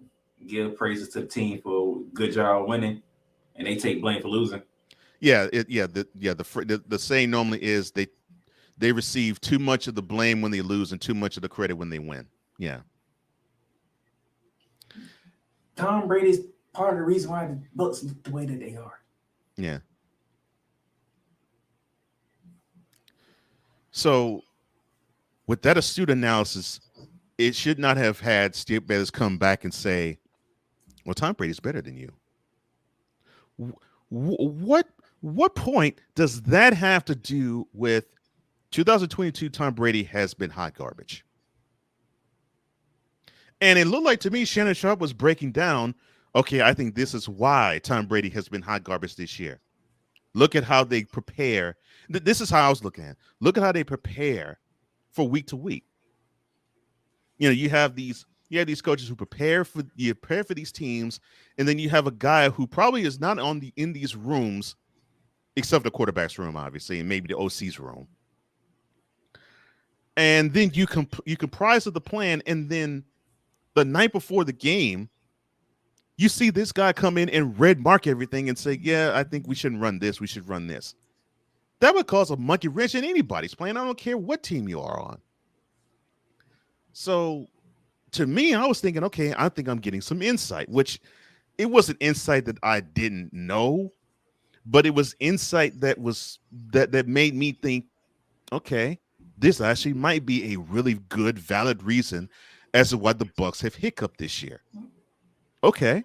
praises to the team for good job winning, and they take blame for losing? Yeah, the saying normally is they receive too much of the blame when they lose and too much of the credit when they win. Yeah. Tom Brady's part of the reason why the Bucs look the way that they are. Yeah. So, with that astute analysis, it should not have had Skip Bayless come back and say, well, Tom Brady's better than you. What point does that have to do with 2022 Tom Brady has been hot garbage? And it looked like to me Shannon Sharpe was breaking down, okay, I think this is why Tom Brady has been hot garbage this year. Look at how they prepare. This is how I was looking at it. Look at how they prepare for week to week. You have these You have these coaches who prepare for these teams, and then you have a guy who probably is not in these rooms, except the quarterback's room, obviously, and maybe the OC's room. And then you comprise of the plan, and then the night before the game, you see this guy come in and red mark everything and say, "Yeah, I think we shouldn't run this. We should run this." That would cause a monkey wrench in anybody's plan. I don't care what team you are on. So, to me, I was thinking, okay, I think I'm getting some insight, which it wasn't insight that I didn't know, but it was insight that made me think, okay, this actually might be a really good, valid reason as to why the Bucs have hiccuped this year. Okay,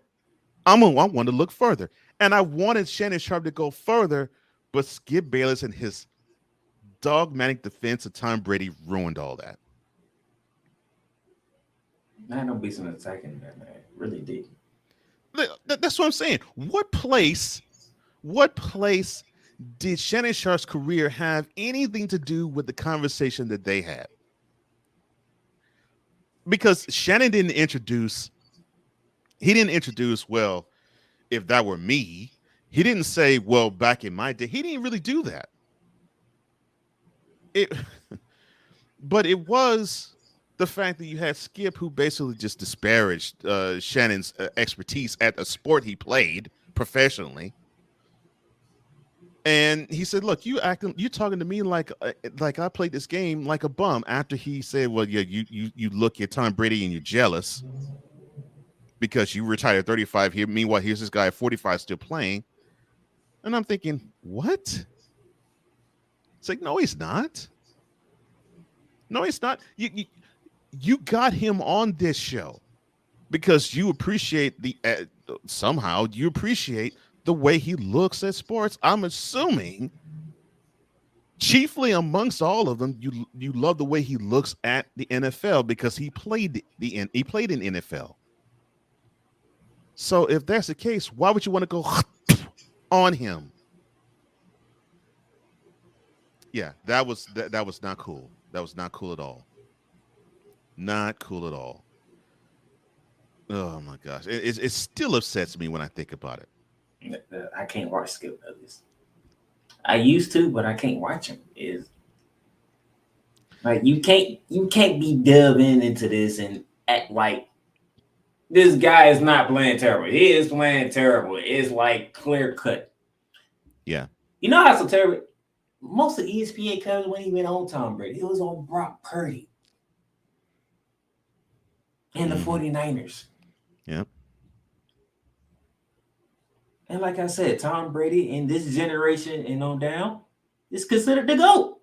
I want to look further, and I wanted Shannon Sharpe to go further, but Skip Bayless and his dogmatic defense of Tom Brady ruined all that. Man, don't be some attacking that, man. Really did. That's what I'm saying. What place did Shannon Sharpe's career have anything to do with the conversation that they had? Because Shannon didn't introduce, well, if that were me. He didn't say, well, back in my day. He didn't really do that. But it was the fact that you had Skip, who basically just disparaged Shannon's expertise at a sport he played professionally. And he said, look, you talking to me like I played this game like a bum, after he said, well, yeah, you look at Tom Brady and you're jealous because you retired at 35 here. Meanwhile, here's this guy at 45 still playing. And I'm thinking, what? It's like, no, he's not. No, he's not. You got him on this show because you appreciate somehow you appreciate the way he looks at sports. I'm assuming chiefly amongst all of them, you love the way he looks at the NFL because he played in NFL. So if that's the case, why would you want to go on him? Yeah, that was not cool. That was not cool at all. Not cool at all. Oh my gosh, it still upsets me when I think about it. I can't watch Skip Bayless. I used to, but I can't watch him. Is like you can't be delving into this and act like this guy is not playing terrible. He is playing terrible. It's like clear cut. Yeah. You know how so terrible? Most of ESPN coverage when he went on Tom Brady, it was on Brock Purdy and the 49ers. Yeah. And like I said, Tom Brady in this generation and on down is considered the GOAT.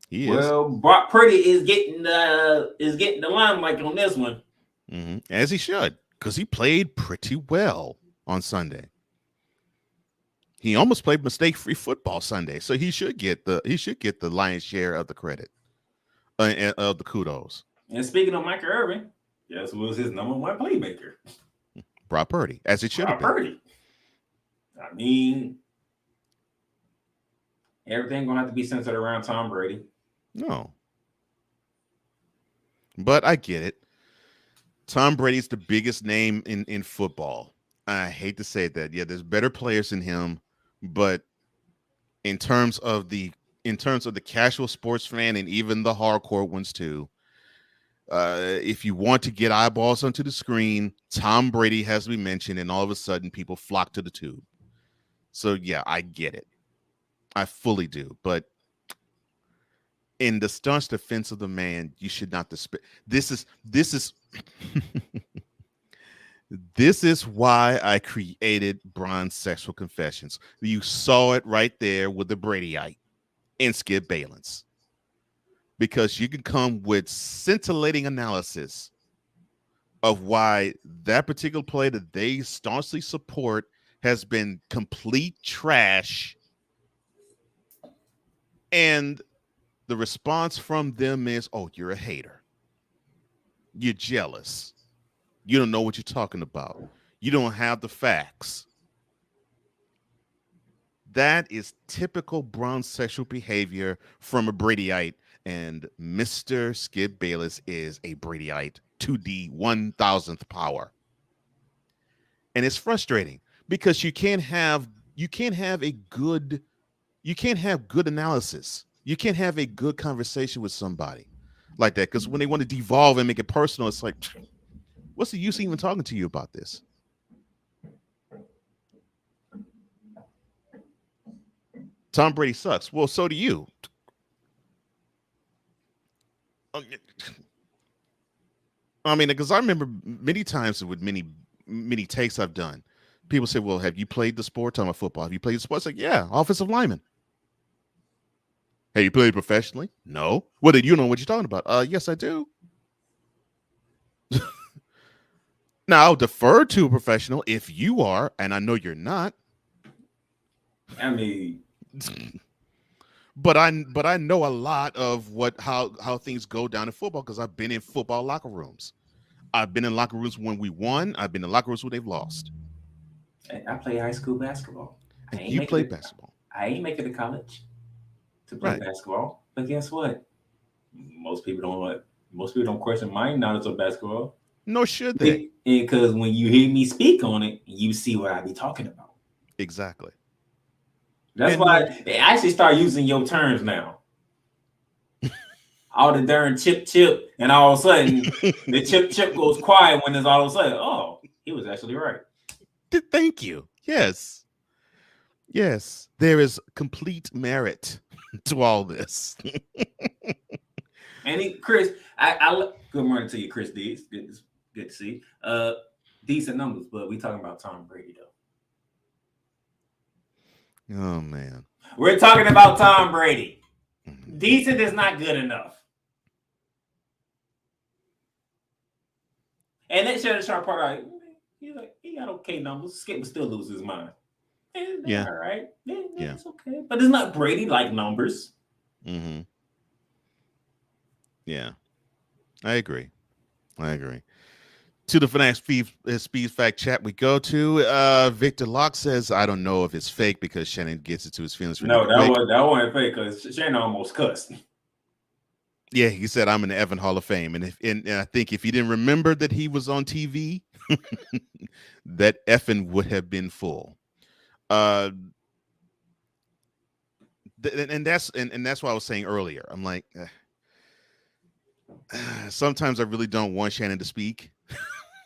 He is. Well, Brock Purdy is getting the limelight on this one. Mm-hmm. As he should, because he played pretty well on Sunday. He almost played mistake-free football Sunday, so he should get the lion's share of the credit of the kudos. And speaking of Michael Irvin, guess who was his number one playmaker? Brock Purdy, as it should have been. Purdy. I mean, everything gonna have to be centered around Tom Brady. No, but I get it. Tom Brady's the biggest name in football. I hate to say that. Yeah, there's better players than him, but in terms of the casual sports fan and even the hardcore ones too, if you want to get eyeballs onto the screen, Tom Brady has to be mentioned, and all of a sudden people flock to the tube. So yeah, I get it. I fully do. But in the staunch defense of the man, you should not despair. This is this is why I created Bronze Sexual Confessions. You saw it right there with the Bradyite and Skip Bayless. Because you can come with scintillating analysis of why that particular play that they staunchly support has been complete trash. And the response from them is, oh, you're a hater. You're jealous. You don't know what you're talking about. You don't have the facts. That is typical bronze sexual behavior from a Bradyite, and Mr. Skip Bayless is a Bradyite to the 1,000th power. And it's frustrating because you can't have good analysis. You can't have a good conversation with somebody like that, because when they want to devolve and make it personal, it's like, what's the use of even talking to you about this? Tom Brady sucks. Well, so do you. I mean, because I remember many times with many takes I've done, people say, well, have you played the sport? Talking about football. Have you played the sport? It's like, yeah, offensive lineman. Have you played professionally? No. Well, then you know what you're talking about. Yes, I do. Now, I'll defer to a professional if you are, and I know you're not. I mean, but I know a lot of how things go down in football because I've been in football locker rooms. I've been in locker rooms when we won. I've been in locker rooms when they've lost. I play high school basketball. You play basketball. I ain't make it to college to play basketball. But guess what? Most people don't question my knowledge of basketball. Nor should they. Because when you hear me speak on it, you see what I be talking about. Exactly. That's why they actually start using your terms now. All the darn chip, and all of a sudden the chip goes quiet when it's all of a sudden, oh, he was actually right. Thank you. Yes. There is complete merit to all this. And Chris, I good morning to you, Chris Deeds. Good to see. Decent numbers, but we talking about Tom Brady though. Oh man. We're talking about Tom Brady. Decent is not good enough. And that Shannon Sharp part, right? He got okay numbers. Skip would still lose his mind. Yeah. All right. Yeah, it's okay. But it's not Brady like numbers. Mm-hmm. Yeah. I agree. To the Finance Speed Fact chat we go to. Victor Locke says, I don't know if it's fake because Shannon gets it to his feelings. No, that wasn't fake because Shannon almost cussed. Yeah, he said, I'm in the Evan Hall of Fame. And I think if he didn't remember that he was on TV, that effing would have been full. And that's what I was saying earlier. I'm like, sometimes I really don't want Shannon to speak.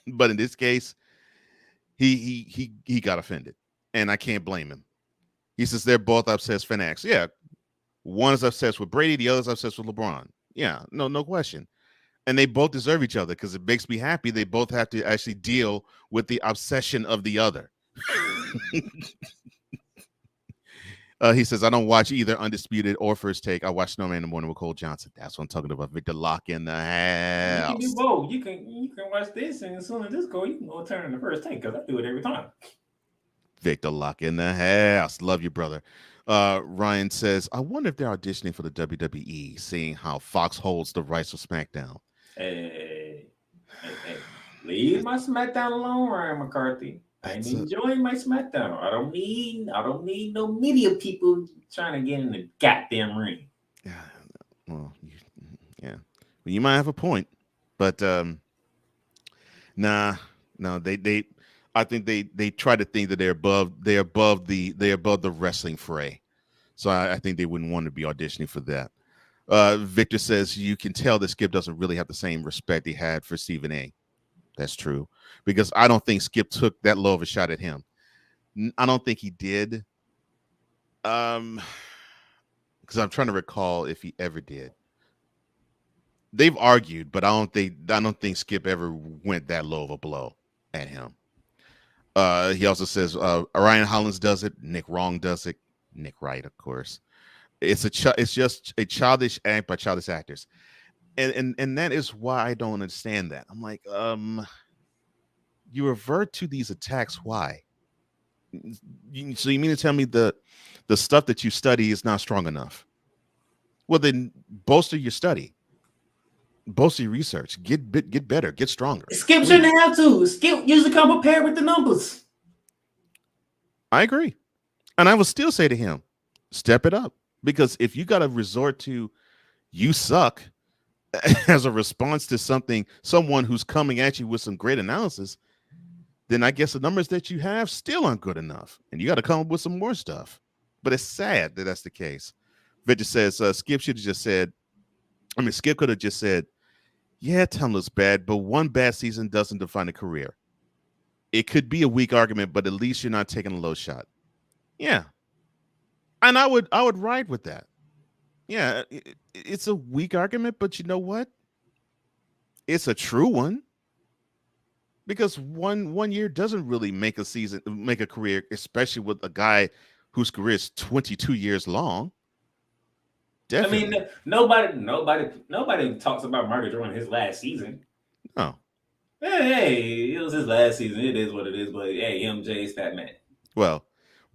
But in this case, he got offended. And I can't blame him. He says they're both obsessed fanatics. Yeah. One is obsessed with Brady, the other is obsessed with LeBron. Yeah, no question. And they both deserve each other because it makes me happy. They both have to actually deal with the obsession of the other. He says, I don't watch either Undisputed or First Take. I watch Snowman in the Morning with Cole Johnson. That's what I'm talking about. Victor Locke in the house. You can do both. You can watch this, and as soon as this goes, you can go turn in the First Take because I do it every time. Victor Locke in the house. Love you, brother. Ryan says, I wonder if they're auditioning for the WWE, seeing how Fox holds the rights of SmackDown. Hey. Leave my SmackDown alone, Ryan McCarthy. I'm enjoying my SmackDown. I don't need no media people trying to get in the goddamn ring. Yeah. Well, you might have a point, but no, they I think they try to think that they're above the wrestling fray. So I think they wouldn't want to be auditioning for that. Victor says you can tell that Skip doesn't really have the same respect he had for Stephen A. That's true, because I don't think Skip took that low of a shot at him. I don't think he did. Because I'm trying to recall if he ever did. They've argued, but I don't think Skip ever went that low of a blow at him. He also says Ryan Hollins does it. Nick Wrong does it. Nick Wright, of course. It's just a childish act by childish actors, and that is why I don't understand that. I'm like, you revert to these attacks. Why? So you mean to tell me the stuff that you study is not strong enough? Well, then bolster your study. Bolster your research. Get better. Get stronger. Skip shouldn't have to. Skip usually come prepared with the numbers. I agree. And I will still say to him, step it up. Because if you got to resort to you suck, as a response to someone who's coming at you with some great analysis, then I guess the numbers that you have still aren't good enough, and you got to come up with some more stuff. But it's sad that that's the case. Victor says Skip should have just said. I mean, Skip could have just said, "Yeah, Tom looks bad, but one bad season doesn't define a career." It could be a weak argument, but at least you're not taking a low shot. Yeah, and I would ride with that. Yeah, it's a weak argument, but you know what? It's a true one. Because one year doesn't really make a career, especially with a guy whose career is 22 years long. Definitely. I mean, nobody talks about Michael Jordan his last season. No. Hey, it was his last season. It is what it is. But hey, MJ's that man. Well,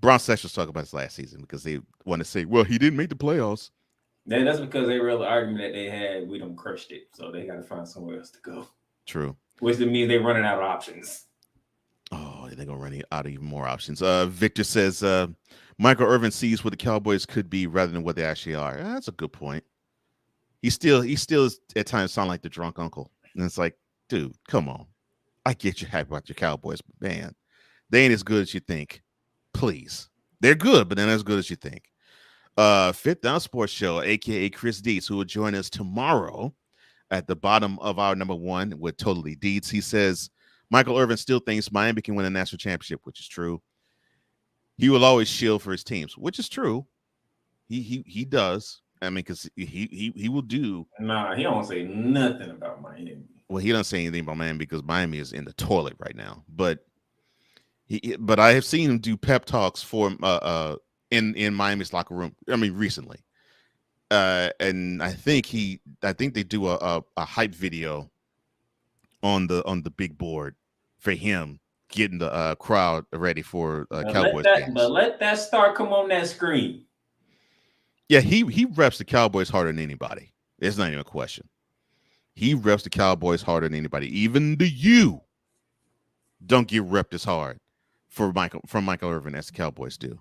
Bron Sessions talk about his last season because they want to say, well, he didn't make the playoffs. Yeah, that's because they real argument that they had, we done crushed it, so they got to find somewhere else to go. True. Which means they're running out of options. Oh, they're gonna run out of even more options. Victor says Michael Irvin sees what the Cowboys could be rather than what they actually are. That's a good point. He still at times sound like the drunk uncle, and it's like, dude, come on. I get you happy about your Cowboys, but man, they ain't as good as you think. Please, they're good, but they're not as good as you think. Fifth Down Sports Show, aka Chris Dietz, who will join us tomorrow at the bottom of our number one with Totally Dietz. He says Michael Irvin still thinks Miami can win a national championship, which is true. He will always shield for his teams, which is true. He does. I mean, because he will do. Nah, he don't say nothing about Miami. Well, he doesn't say anything about Miami because Miami is in the toilet right now. But I have seen him do pep talks for in Miami's locker room. I mean, recently. And I think they do a hype video on the big board for him getting the crowd ready for Cowboys games. But let that star come on that screen. Yeah, he reps the Cowboys harder than anybody. It's not even a question. He reps the Cowboys harder than anybody. Even the U don't get repped as hard from Michael Irvin as the Cowboys do.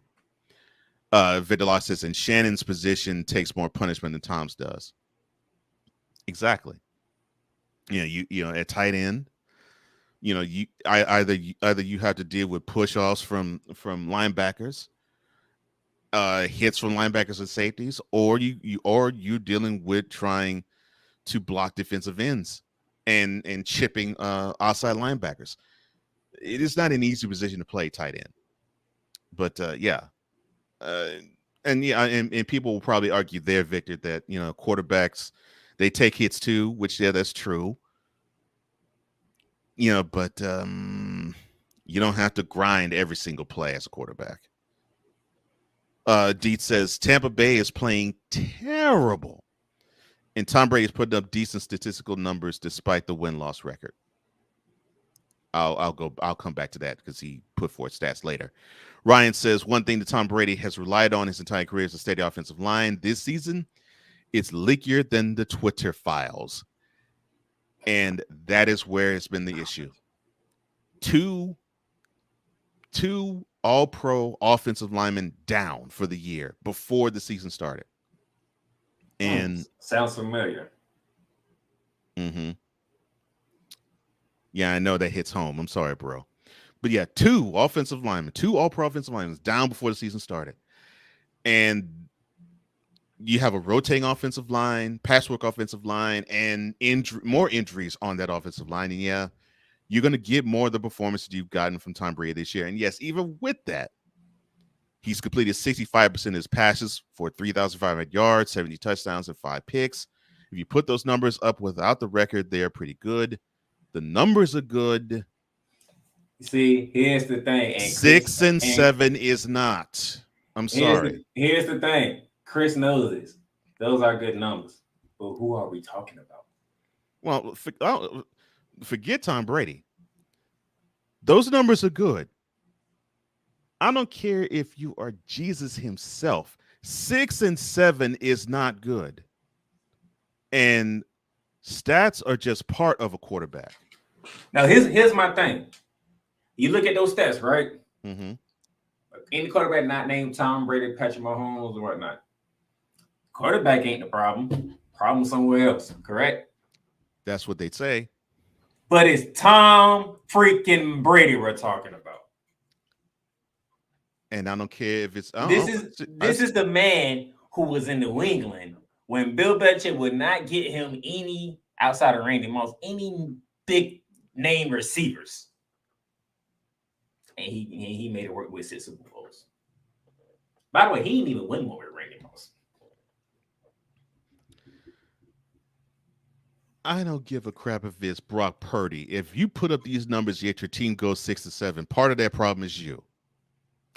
Vidal says, and Shannon's position takes more punishment than Tom's does. Exactly. You know, at tight end, either you have to deal with push-offs from linebackers, hits from linebackers and safeties, or you're dealing with trying to block defensive ends and chipping outside linebackers. It is not an easy position to play tight end. But and people will probably argue there, Victor, that quarterbacks, they take hits too, which that's true. But you don't have to grind every single play as a quarterback. Dietz says Tampa Bay is playing terrible, and Tom Brady is putting up decent statistical numbers despite the win-loss record. I'll come back to that because he put forth stats later. Ryan says one thing that Tom Brady has relied on his entire career is a steady offensive line. This season, it's leakier than the Twitter files. And that is where it's been the issue. Two all-pro offensive linemen down for the year before the season started. And sounds familiar. Mm-hmm. Yeah, I know that hits home. I'm sorry, bro. But yeah, two all-pro offensive linemen down before the season started. And you have a rotating offensive line, patchwork offensive line, and more injuries on that offensive line. And yeah, you're going to get more of the performances you've gotten from Tom Brady this year. And yes, even with that, he's completed 65% of his passes for 3,500 yards, 70 touchdowns, and 5 picks. If you put those numbers up without the record, they are pretty good. The numbers are good. See, here's the thing. 6 and 7 is not. I'm sorry. Here's the thing. Chris knows this. Those are good numbers. But who are we talking about? Well, forget Tom Brady. Those numbers are good. I don't care if you are Jesus himself. 6 and 7 is not good. And stats are just part of a quarterback. Now, here's my thing. You look at those stats, right? Mm-hmm. Any quarterback not named Tom Brady, Patrick Mahomes, or whatnot. Quarterback ain't the problem. Problem somewhere else, correct? That's what they'd say. But it's Tom freaking Brady we're talking about. And I don't care if it's this is the man who was in New England when Bill Belichick would not get him any outside of Randy Moss, any big name receivers. And he made it work with 6 Super Bowls. By the way, he didn't even win more with Randy Moss. I don't give a crap if it's Brock Purdy. If you put up these numbers yet your team goes 6-7, part of that problem is you.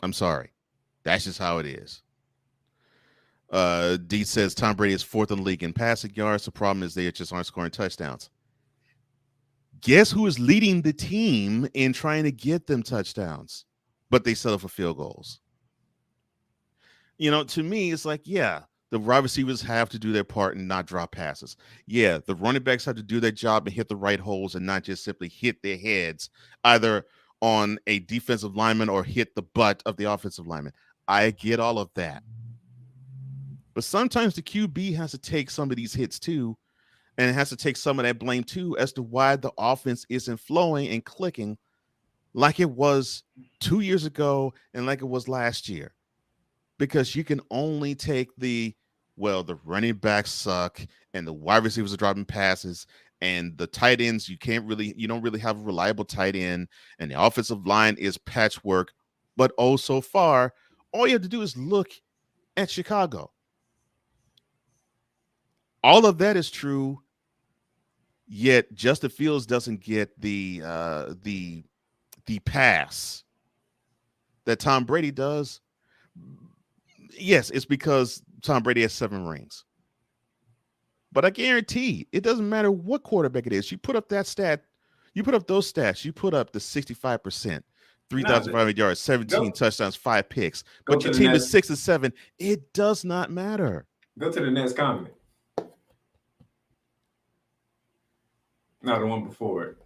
I'm sorry. That's just how it is. D says Tom Brady is 4th in the league in passing yards. The problem is they just aren't scoring touchdowns. Guess who is leading the team in trying to get them touchdowns, but they settle for field goals? You know, to me, it's like, yeah, the wide receivers have to do their part and not drop passes. Yeah, the running backs have to do their job and hit the right holes and not just simply hit their heads either on a defensive lineman or hit the butt of the offensive lineman. I get all of that. But sometimes the QB has to take some of these hits too, and it has to take some of that blame too as to why the offense isn't flowing and clicking like it was 2 years ago and like it was last year. Because you can only take the running backs suck and the wide receivers are dropping passes and the tight ends, you don't really have a reliable tight end, and the offensive line is patchwork. But so far, all you have to do is look at Chicago. All of that is true, yet Justin Fields doesn't get the pass that Tom Brady does. Yes, it's because Tom Brady has 7 rings. But I guarantee it doesn't matter what quarterback it is. You put up that stat, you put up those stats, you put up the 65%, 3,500 yards, 17 touchdowns, 5 picks. But your team is 6-7. It does not matter. Go to the next comment. No, the one before it.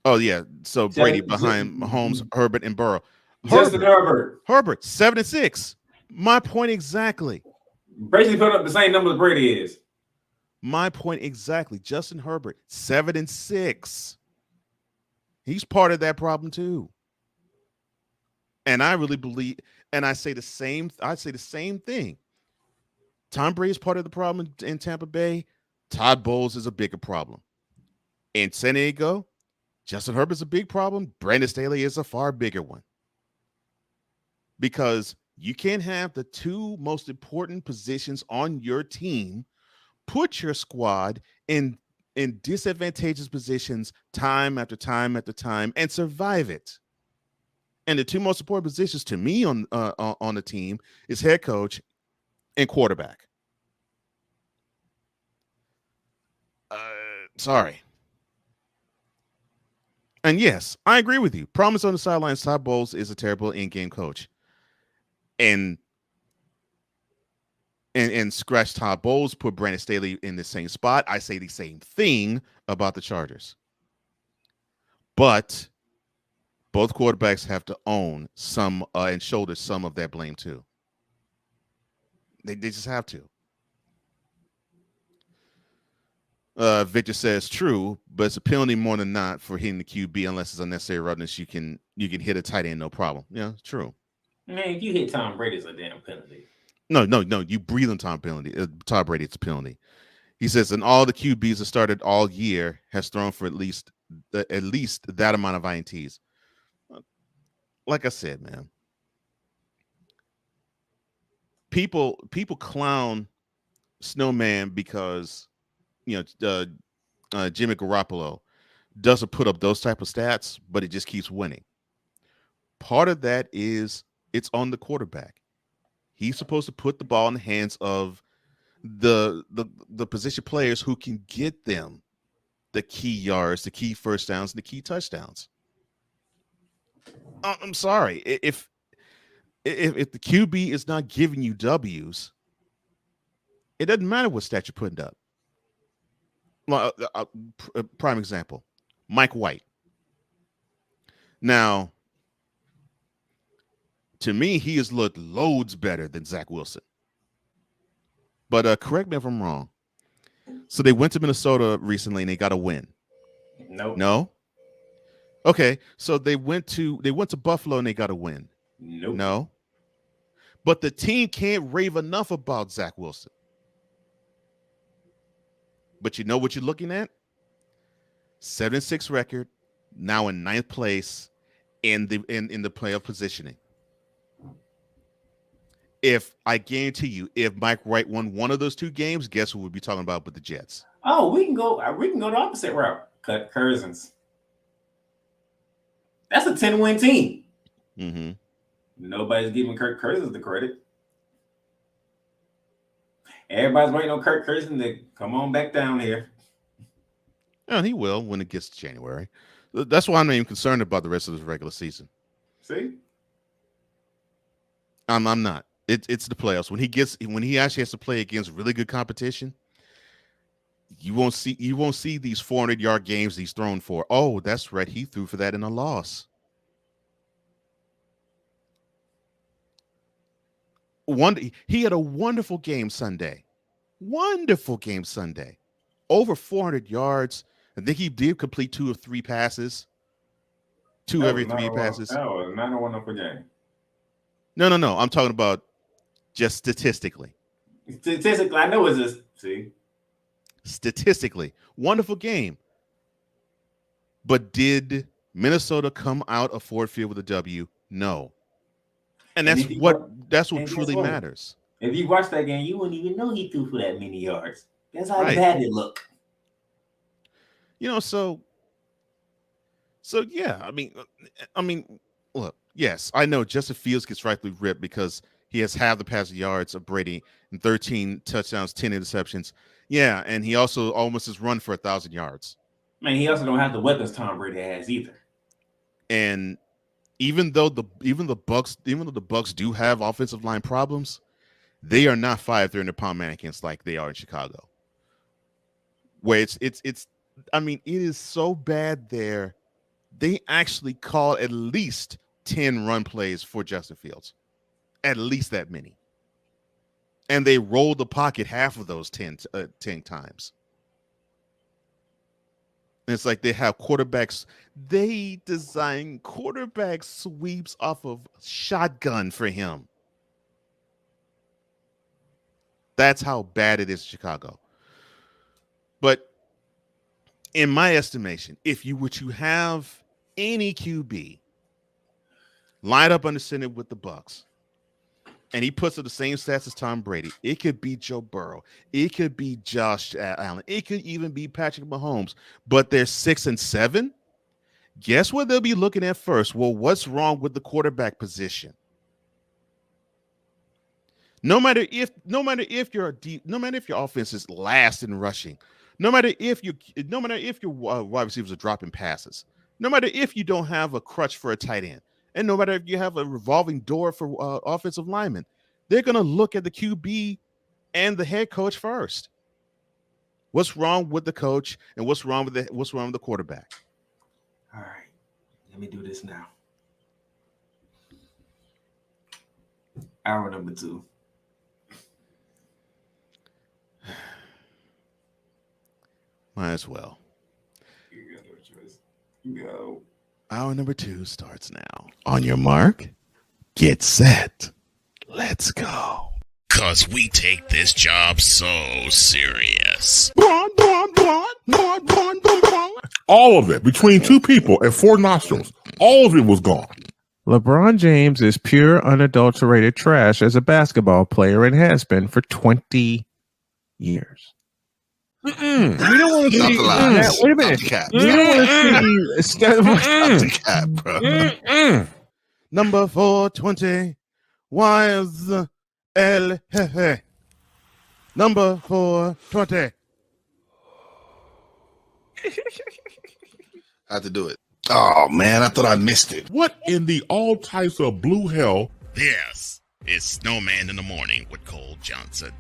Oh yeah. So Brady behind Mahomes, Herbert, and Burrow. Justin Herbert. 7-6. My point exactly. Basically put up the same number as Brady is. My point exactly. Justin Herbert, 7-6. He's part of that problem too. And I really believe, and I say the same thing. Tom Brady is part of the problem in Tampa Bay. Todd Bowles is a bigger problem. In San Diego, Justin Herbert is a big problem. Brandon Staley is a far bigger one. Because you can't have the 2 most important positions on your team, put your squad in disadvantageous positions time after time after time, and survive it. And the 2 most important positions to me on the team is head coach and quarterback. Sorry. And yes, I agree with you. Promise on the sidelines, Todd Bowles is a terrible in-game coach. And scratch Todd Bowles, put Brandon Staley in the same spot. I say the same thing about the Chargers. But both quarterbacks have to own some and shoulder some of that blame too. They just have to. Victor says true, but it's a penalty more than not for hitting the QB unless it's unnecessary roughness. You can hit a tight end, no problem. Yeah, it's true. Man, if you hit Tom Brady, it's a damn penalty. No. You breathe on Tom Brady. It's a penalty. He says, and all the QBs that started all year has thrown for at least that amount of INTs. Like I said, man, people clown Snowman because Jimmy Garoppolo doesn't put up those type of stats, but it just keeps winning. Part of that is it's on the quarterback. He's supposed to put the ball in the hands of the position players who can get them the key yards, the key first downs, and the key touchdowns. I'm sorry. If the QB is not giving you W's, it doesn't matter what stat you're putting up. Prime example, Mike White. Now, to me, he has looked loads better than Zach Wilson. But correct me if I'm wrong. So they went to Minnesota recently and they got a win. Nope. No. Okay, so they went to Buffalo and they got a win. Nope. No. But the team can't rave enough about Zach Wilson. But you know what you're looking at? 7-6 record, now in 9th place in the playoff positioning. If I guarantee you, if Mike Wright won one of those 2 games, guess who we'd be talking about with the Jets? Oh, we can go the opposite route. Cut Cousins. That's a 10-win team. Mm-hmm. Nobody's giving Kirk Cousins the credit. Everybody's waiting on Kirk Cousins to come on back down here. And he will when it gets to January. That's why I'm not even concerned about the rest of this regular season. See? I'm not. It's the playoffs. When he actually has to play against really good competition, you won't see these 400-yard games he's thrown for. Oh, that's right. He threw for that in a loss. He had a wonderful game Sunday. Wonderful game Sunday. Over 400 yards. I think he did complete 2 of 3 passes. 2 every 3 passes. That was not a wonderful game. No. I'm talking about just statistically. Statistically, I know it's just statistically. Wonderful game. But did Minnesota come out of Ford Field with a W? No. And that's what truly matters. If you watch that game, you wouldn't even know he threw for that many yards. That's how bad it looked. So yeah, I mean, look, yes, I know Justin Fields gets rightfully ripped because he has half the passing yards of Brady and 13 touchdowns, 10 interceptions. Yeah, and he also almost has run for 1,000 yards. Man, he also don't have the weapons Tom Brady has either. And even though the Bucs do have offensive line problems, they are not 500-pound mannequins like they are in Chicago. Where it is so bad there. They actually call at least 10 run plays for Justin Fields. At least that many. And they roll the pocket half of those 10 times. And it's like they have quarterbacks. They design quarterback sweeps off of shotgun for him. That's how bad it is in Chicago. But in my estimation, if you were to have any QB line up under center with the Bucs, and he puts up the same stats as Tom Brady, it could be Joe Burrow, it could be Josh Allen, it could even be Patrick Mahomes, but they're 6 and 7. Guess what they'll be looking at first? Well, what's wrong with the quarterback position? No matter if your offense is last in rushing, no matter if your wide receivers are dropping passes, no matter if you don't have a crutch for a tight end, and no matter if you have a revolving door for offensive linemen, they're going to look at the QB and the head coach first. What's wrong with the coach and what's wrong with the quarterback? All right, let me do this now. Hour number 2. Might as well. You got no choice. Go. Hour number 2 starts now. On your mark, get set. Let's go. 'Cause we take this job so serious. All of it between 2 people and 4 nostrils. All of it was gone. LeBron James is pure, unadulterated trash as a basketball player and has been for 20 years. We don't want to see. Wait a minute. We don't want to see. Bro. Number 420. Why is El Jefe? Number 420. I had to do it. Oh man, I thought I missed it. What in the all types of blue hell? This is Snowman in the Morning with Cole Johnson.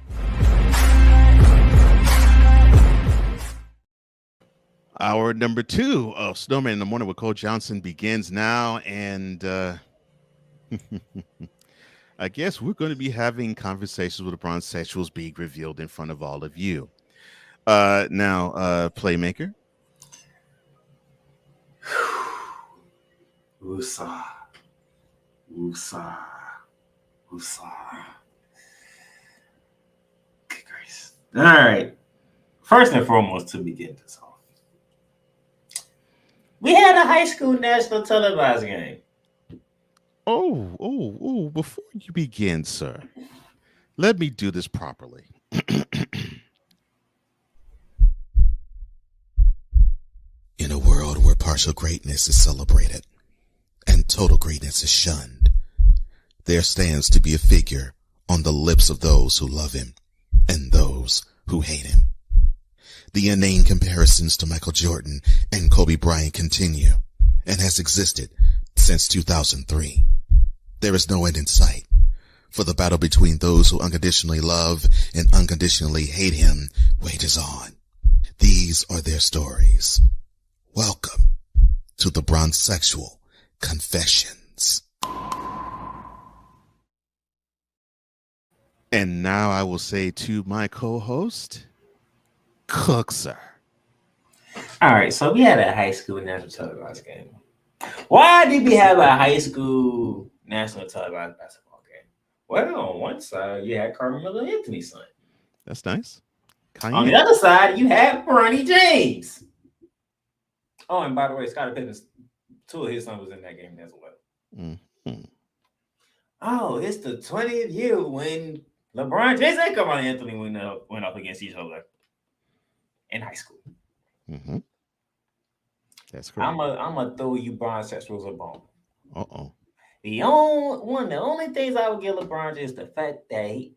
Hour number 2 of Snowman in the Morning with Cole Johnson begins now, and I guess we're going to be having conversations with LeBron sexuals being revealed in front of all of you. Now, Playmaker. Woosah. Woosah. Woosah. Good grace. All right. First and foremost, to begin this off, we had a high school national televised game. Oh, before you begin, sir, let me do this properly. In a world where partial greatness is celebrated and total greatness is shunned, there stands to be a figure on the lips of those who love him and those who hate him. The inane comparisons to Michael Jordan and Kobe Bryant continue and has existed since 2003. There is no end in sight, for the battle between those who unconditionally love and unconditionally hate him wages on. These are their stories. Welcome to the Bronzexual Confessions. And now I will say to my co-host, Cook, sir. All right, so we had a high school national televised game. Why did we have a high school national televised basketball game? Well, on one side, you had Carmelo Anthony's son. That's nice. Kanye. On the other side, you had Bronny James. Oh, and by the way, Scottie Pippen's 2 of his sons was in that game as well. Mm-hmm. Oh, it's the 20th year when LeBron James and Carmelo Anthony went up against each other in high school. Mm-hmm. That's correct. I'm gonna throw you Bronzexuals a bone. Uh-oh. The only things I would give LeBron James is the fact that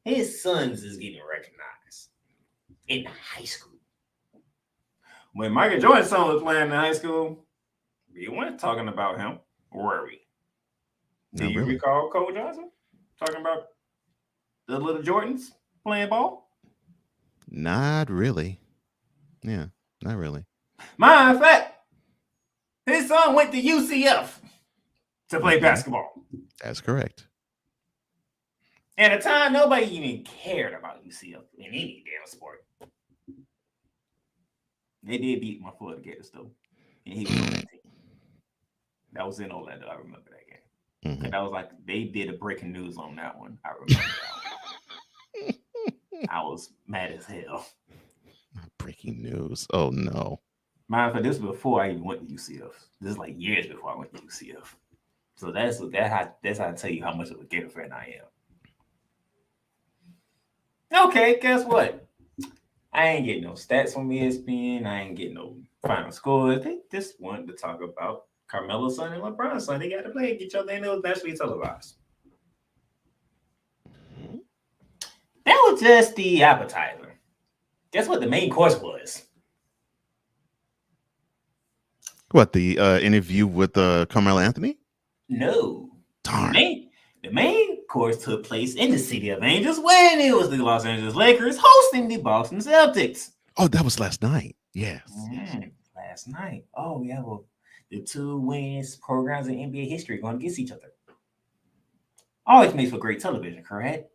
his sons is getting recognized in high school. When Michael Jordan's son was playing in high school, we weren't talking about him, were we? Do you recall Cole Johnson talking about the little Jordans playing ball? Not really. Yeah, not really. Matter of fact, his son went to UCF to play basketball. That's correct. At the time, nobody even cared about UCF in any damn sport. They did beat my Florida Gators, though. And he was on that team. That was in Orlando. I remember that game. Mm-hmm. And that was like, they did a breaking news on that one. I remember that one. I was mad as hell. Breaking news. Oh, no. Matter of fact, this was before I even went to UCF. This is like years before I went to UCF. So that's how I tell you how much of a Gator fan I am. Okay, guess what? I ain't getting no stats from ESPN. I ain't getting no final scores. They just wanted to talk about Carmelo's son and LeBron's son. They got to play each other, and it was nationally televised. That was just the appetizer. Guess what the main course was? What, the interview with Carmelo Anthony? No. Darn. The main course took place in the city of Angels when it was the Los Angeles Lakers hosting the Boston Celtics. Oh, that was last night. Yes. Last night. Oh, yeah. Well, the 2 winningest programs in NBA history going against each other. Always makes for great television, correct?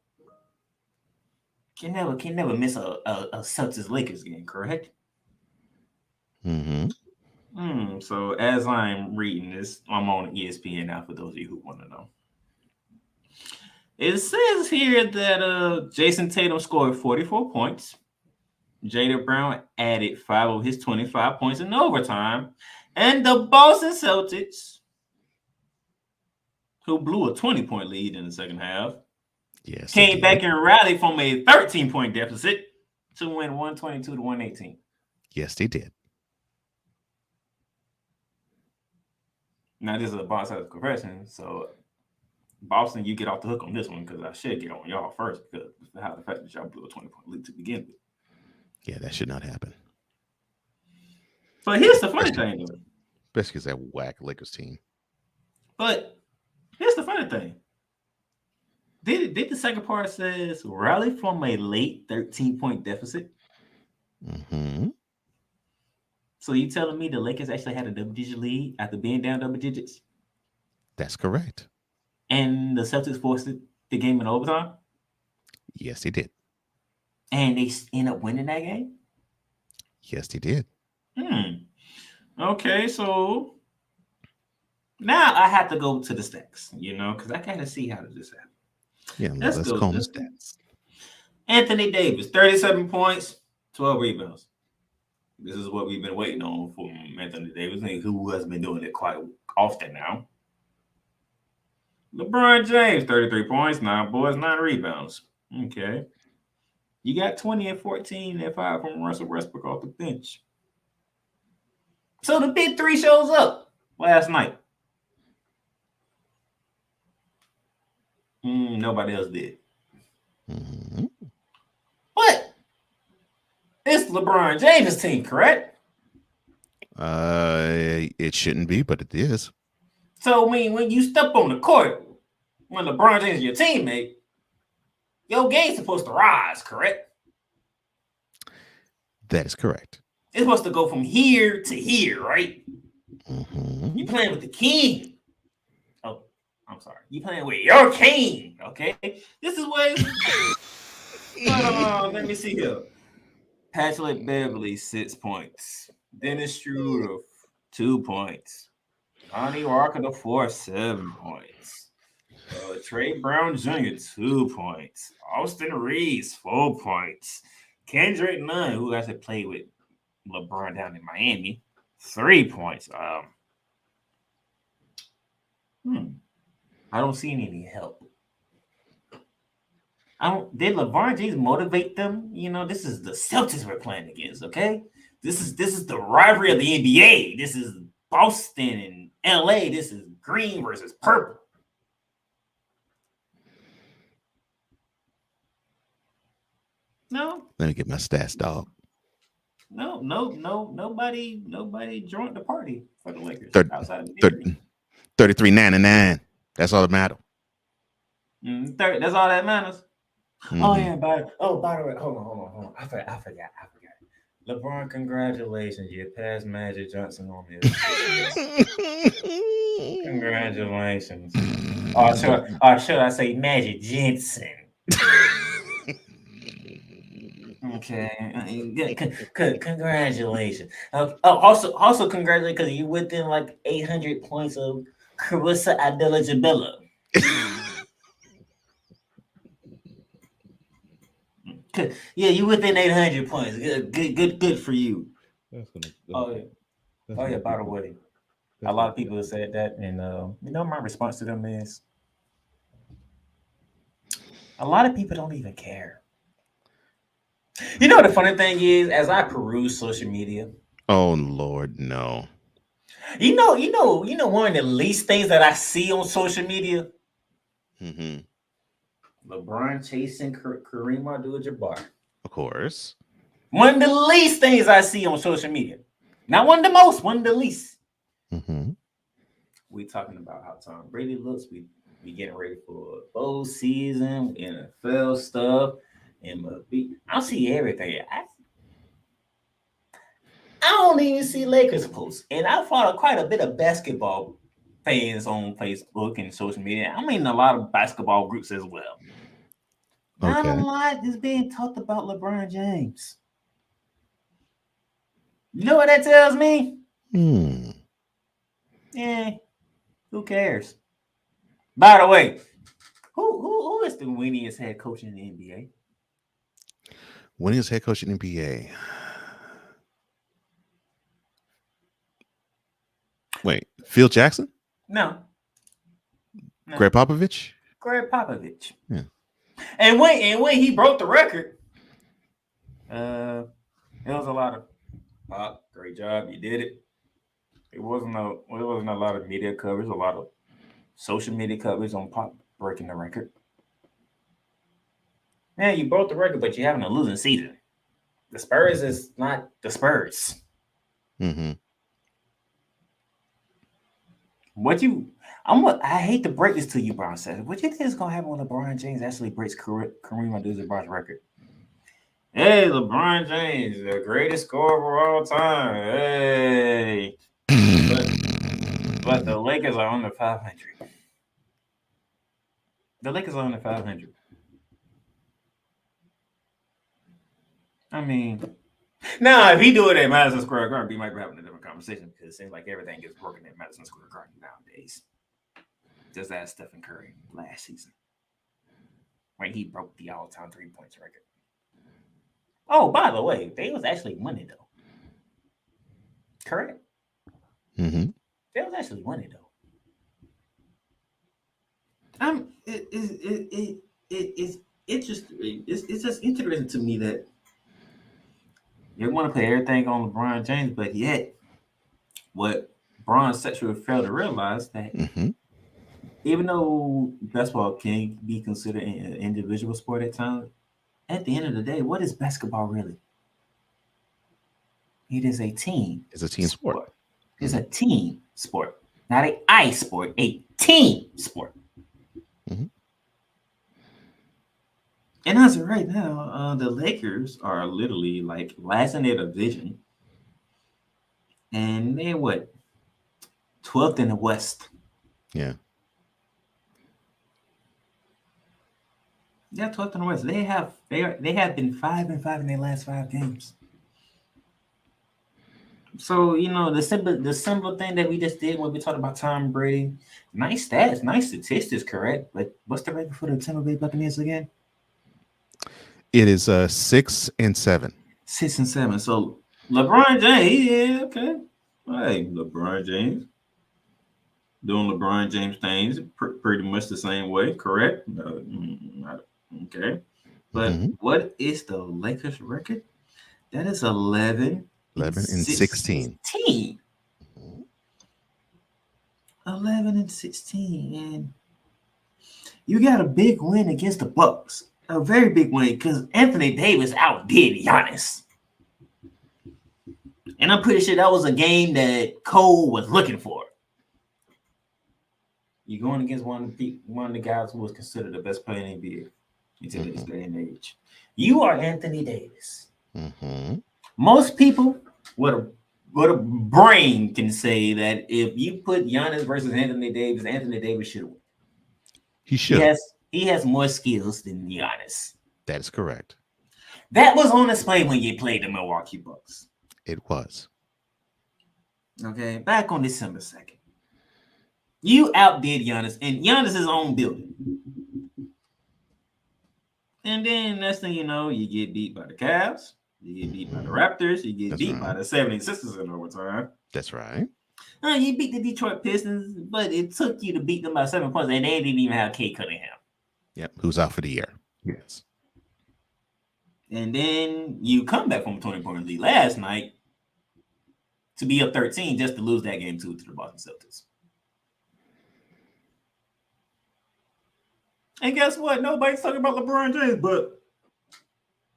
Can never miss a Celtics Lakers game, correct? Mm-hmm. So as I'm reading this, I'm on ESPN now for those of you who want to know. It says here that Jason Tatum scored 44 points. Jada Brown added 5 of his 25 points in overtime. And the Boston Celtics, who blew a 20-point lead in the second half, came back and rallied from a 13-point deficit to win 122-118. Yes, they did. Now, this is a Boston confession, so Boston, you get off the hook on this one because I should get on y'all first because of how the fact that y'all blew a 20-point lead to begin with. Yeah, that should not happen. But here's the funny thing, though. Especially because that whack Lakers team. But here's the funny thing. Did the second part says rally from a late 13-point deficit? Mm-hmm. So you telling me the Lakers actually had a double-digit lead after being down double digits? That's correct. And the Celtics forced the game in overtime? Yes, they did. And they end up winning that game? Yes, they did. Okay, so now I have to go to the stats, because I gotta see how this happened. Yeah, let's go call to them the stats. Anthony Davis, 37 points, 12 rebounds. This is what we've been waiting on from Anthony Davis, who has been doing it quite often now. LeBron James, 33 points, 9 boards, 9 rebounds. Okay. You got 20 and 14 and 5 from Russell Westbrook off the bench. So the big three shows up last night. Nobody else did. But it's LeBron James' team, correct? It shouldn't be, but it is. So when you step on the court, when LeBron James is your teammate, your game's supposed to rise, correct? That is correct. It's supposed to go from here to here, right? You playing with the king. Oh, I'm sorry. You playing with your king, okay? This is what let me see here. Patrick Beverly, 6 points. Dennis Schroeder, 2 points. Lonnie Walker, the 4, 7 points. Trey Brown Jr., 2 points. Austin Reeves, 4 points. Kendrick Nunn, who actually played with LeBron down in Miami, 3 points. I don't see any help. Did LeBron James motivate them? This is the Celtics we're playing against, okay? This is the rivalry of the NBA. This is Boston and LA. This is green versus purple. No. Let me get my stats, dog. No. Nobody joined the party for the Lakers outside of the 33.99. That's all that matters. That's all that matters. Oh yeah, by the way, hold on. I forgot. LeBron, congratulations. You passed Magic Johnson on his. Congratulations. Or should I say Magic Jensen? Okay. Congratulations. Also congratulations because you're within like 800 points of Carissa Adela-Jabella. Yeah, you within 800 points. Good for you. Oh yeah. By the way, a lot of people have said that, and my response to them is, a lot of people don't even care. The funny thing is, as I peruse social media. Oh Lord, no. One of the least things that I see on social media. LeBron chasing Kareem Abdul-Jabbar. Of course. One of the least things I see on social media. Not one of the most, one of the least. We talking about how Tom Brady looks. We getting ready for bowl season, NFL stuff, MLB. I see everything. I don't even see Lakers posts. And I follow quite a bit of basketball fans on Facebook and social media. I mean, a lot of basketball groups as well. Not a lot is being talked about LeBron James. You know what that tells me? Yeah, who cares? By the way, who is the winningest head coach in the NBA? Winningest head coach in the NBA. Wait, Phil Jackson? No. Greg Popovich? Greg Popovich. Yeah. And when he broke the record, it was a lot of Pop, great job, you did it. It wasn't a lot of media coverage, a lot of social media coverage on Pop breaking the record. Yeah, you broke the record, but you're having a losing season. The Spurs is not the Spurs. I hate to break this to you, Brown says. What you think is gonna happen when LeBron James actually breaks Kareem Abdul-Jabbar's record? Hey, LeBron James, the greatest scorer of all time. Hey, but the Lakers are under 500. The Lakers are on the 500. I mean, if he do it at Madison Square Garden, we might be having a different conversation because it seems like everything gets broken at Madison Square Garden nowadays. Just ask Stephen Curry last season when he broke the all-time 3-point record. Oh, by the way, they was actually winning though. Correct. Mm-hmm. They was actually winning though. It's interesting. It's just interesting to me that they want to put everything on LeBron James, but yet what Bron sexually failed to realize that even though basketball can be considered an individual sport at times, at the end of the day, what is basketball really? It is a team. It's a team sport. It's a team sport, not an I sport, a team sport. Mm-hmm. And as of right now, the Lakers are literally like last in their division. And they're what? 12th in the West. Yeah. Yeah, 12th in the West. They have been 5-5 in their last 5 games. So, the simple thing that we just did when we talked about Tom Brady, nice stats, nice statistics, correct? But what's the record for the Tampa Bay Buccaneers again? It is 6-7. 6-7. So LeBron James, okay. Hey, LeBron James doing LeBron James things pretty much the same way, correct? Okay. But what is the Lakers record? That is 11 and 16. 11 and 16. And you got a big win against the Bucks. A very big win because Anthony Davis outdid Giannis. And I'm pretty sure that was a game that Cole was looking for. You're going against one of the guys who was considered the best player in the NBA until this day and age. You are Anthony Davis. Mm-hmm. Most people with a brain can say that if you put Giannis versus Anthony Davis should win. He should. He has more skills than Giannis. That is correct. That was on display when you played the Milwaukee Bucks. It was. Okay, back on December 2nd. You outdid Giannis in Giannis' own building. And then next thing you know, you get beat by the Cavs. You get beat by the Raptors. You get beat by the 76ers in overtime. That's right. You beat the Detroit Pistons, but it took you to beat them by 7 points, and they didn't even have Kate Cunningham. Yep, who's out for the year. Yes. And then you come back from a 20-point lead last night to be up 13 just to lose that game to the Boston Celtics. And guess what? Nobody's talking about LeBron James, but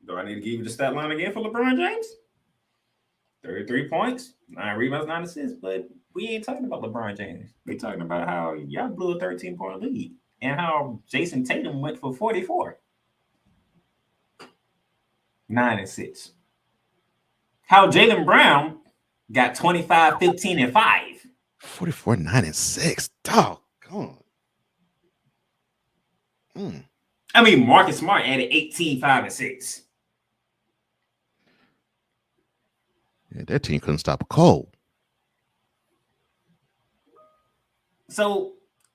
do I need to give you the stat line again for LeBron James? 33 points, 9 rebounds, 9 assists, but we ain't talking about LeBron James. We're talking about how y'all blew a 13-point lead and how Jason Tatum went for 44. 9 and 6. How Jaylen Brown got 25, 15, and 5. 44, 9, and 6. Dog, come on. I mean, Marcus Smart added 18, 5, and 6. Yeah, that team couldn't stop a cold. So,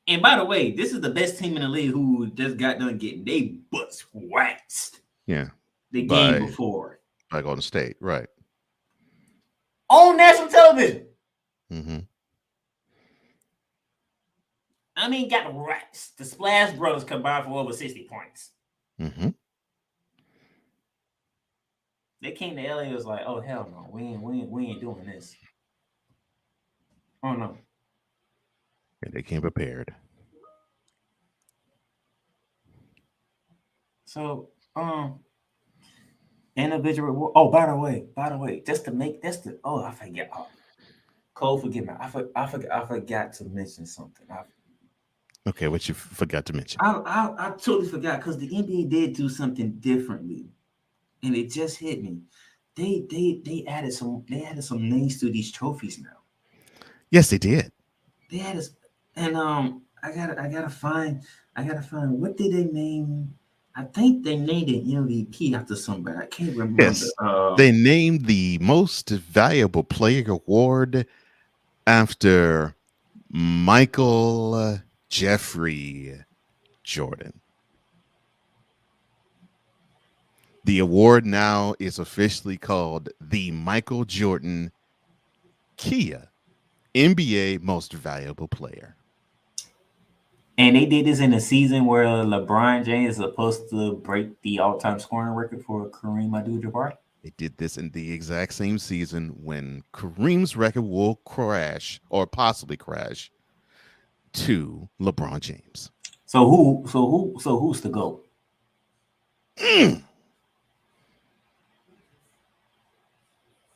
and by the way, this is the best team in the league who just got done getting they butts waxed. Yeah. The game before. By Golden State, right. On national television. Mm-hmm. I mean, got waxed. The Splash Brothers combined for over 60 points. Mm-hmm. They came to LA and was like, oh, hell no. We ain't doing this. Oh, no. And they came prepared. So, individual. Oh, by the way, just to make this the. Oh, I forget. Oh, Cole, forgive me. I forgot to mention something. Okay, what you forgot to mention? I totally forgot because the NBA did do something differently, and it just hit me. They added some names to these trophies now. Yes, they did. They added, and I gotta find I gotta find what did they name? I think they named an MVP after somebody. I can't remember. Yes, they named the most valuable player award after Michael Jeffrey Jordan. The award now is officially called the Michael Jordan Kia NBA Most Valuable Player. And they did this in a season where LeBron James is supposed to break the all-time scoring record for Kareem Abdul-Jabbar. They did this in the exact same season when Kareem's record will crash or possibly crash to LeBron James. So who's the GOAT?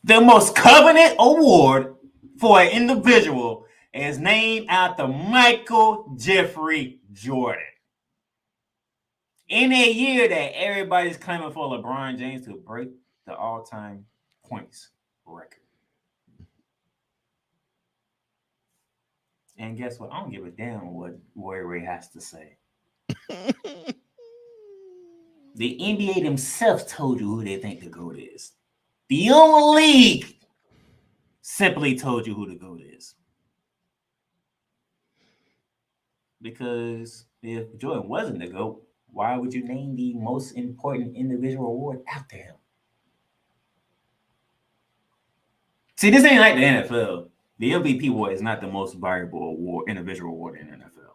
The most coveted award for an individual is named after Michael Jeffrey Jordan. In a year that everybody's claiming for LeBron James to break the all-time points record. And guess what? I don't give a damn what Ray has to say. The NBA themselves told you who they think the GOAT is. The only league simply told you who the GOAT is. Because if Jordan wasn't the GOAT, why would you name the most important individual award after him? See, this ain't like the NFL. The MVP award is not the most valuable award, individual award in the NFL.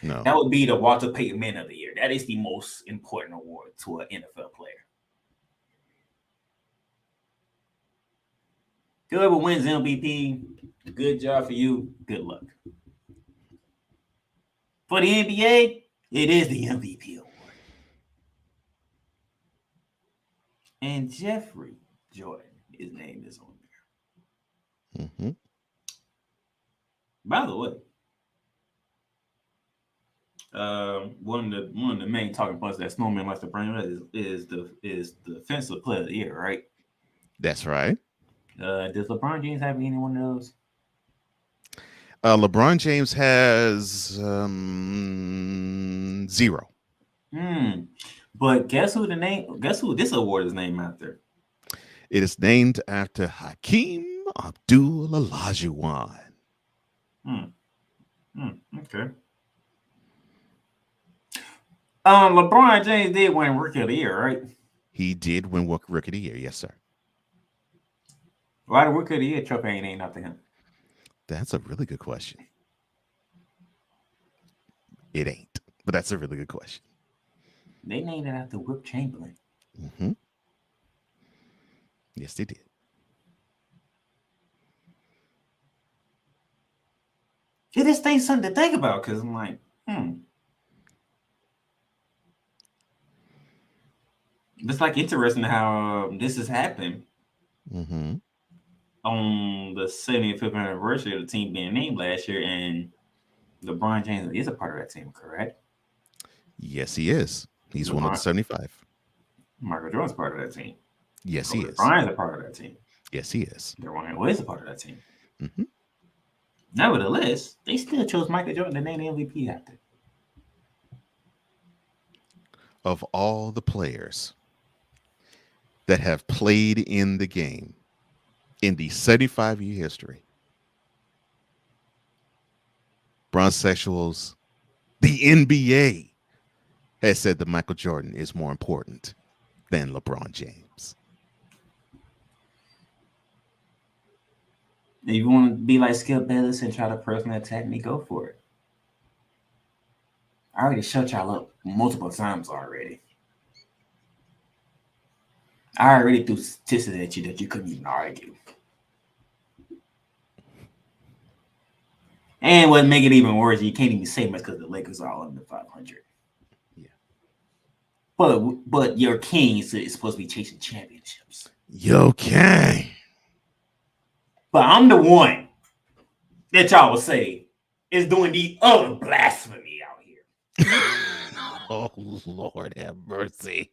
No. That would be the Walter Payton Man of the Year. That is the most important award to an NFL player. Whoever wins MVP, good job for you. Good luck. For the NBA, it is the MVP award. And Jeffrey Jordan, his name is on there. Mm-hmm. By the way, one of the main talking points that Snowman likes to bring up is the defensive player of the year, right? That's right. Does LeBron James have any one of those? LeBron James has 0. But guess who this award is named after? It is named after Hakeem Abdul-Olajuwon. Okay. LeBron James did win Rookie of the Year, right? He did win Rookie of the Year, yes, sir. Why the Rookie of the Year trophy ain't named after him? That's a really good question. It ain't, but that's a really good question. They named it after Wilt Chamberlain. Mm-hmm. Yes, they did. It just ain't something to think about because I'm like, It's like interesting how this has happened mm-hmm. on the 75th anniversary of the team being named last year, and LeBron James is a part of that team, correct? Yes, he is. He's one of the 75. Michael Jordan's part of that team. Yes, he is. LeBron's a part of that team. Yes, he is. Dwayne Wade's a part of that team. Mm-hmm. Nevertheless, they still chose Michael Jordan to name the MVP after. Of all the players that have played in the game in the 75-year history, Bronsexuals, the NBA has said that Michael Jordan is more important than LeBron James. If you want to be like Skip Bayless and try to personally attack me, go for it. I already shut y'all up multiple times already. I already threw statistics at you that you couldn't even argue. And what make it even worse, you can't even say much because the Lakers are all under 500. Yeah. But your king is supposed to be chasing championships. Okay. But I'm the one that y'all will say is doing the other blasphemy out here. Oh, Lord have mercy.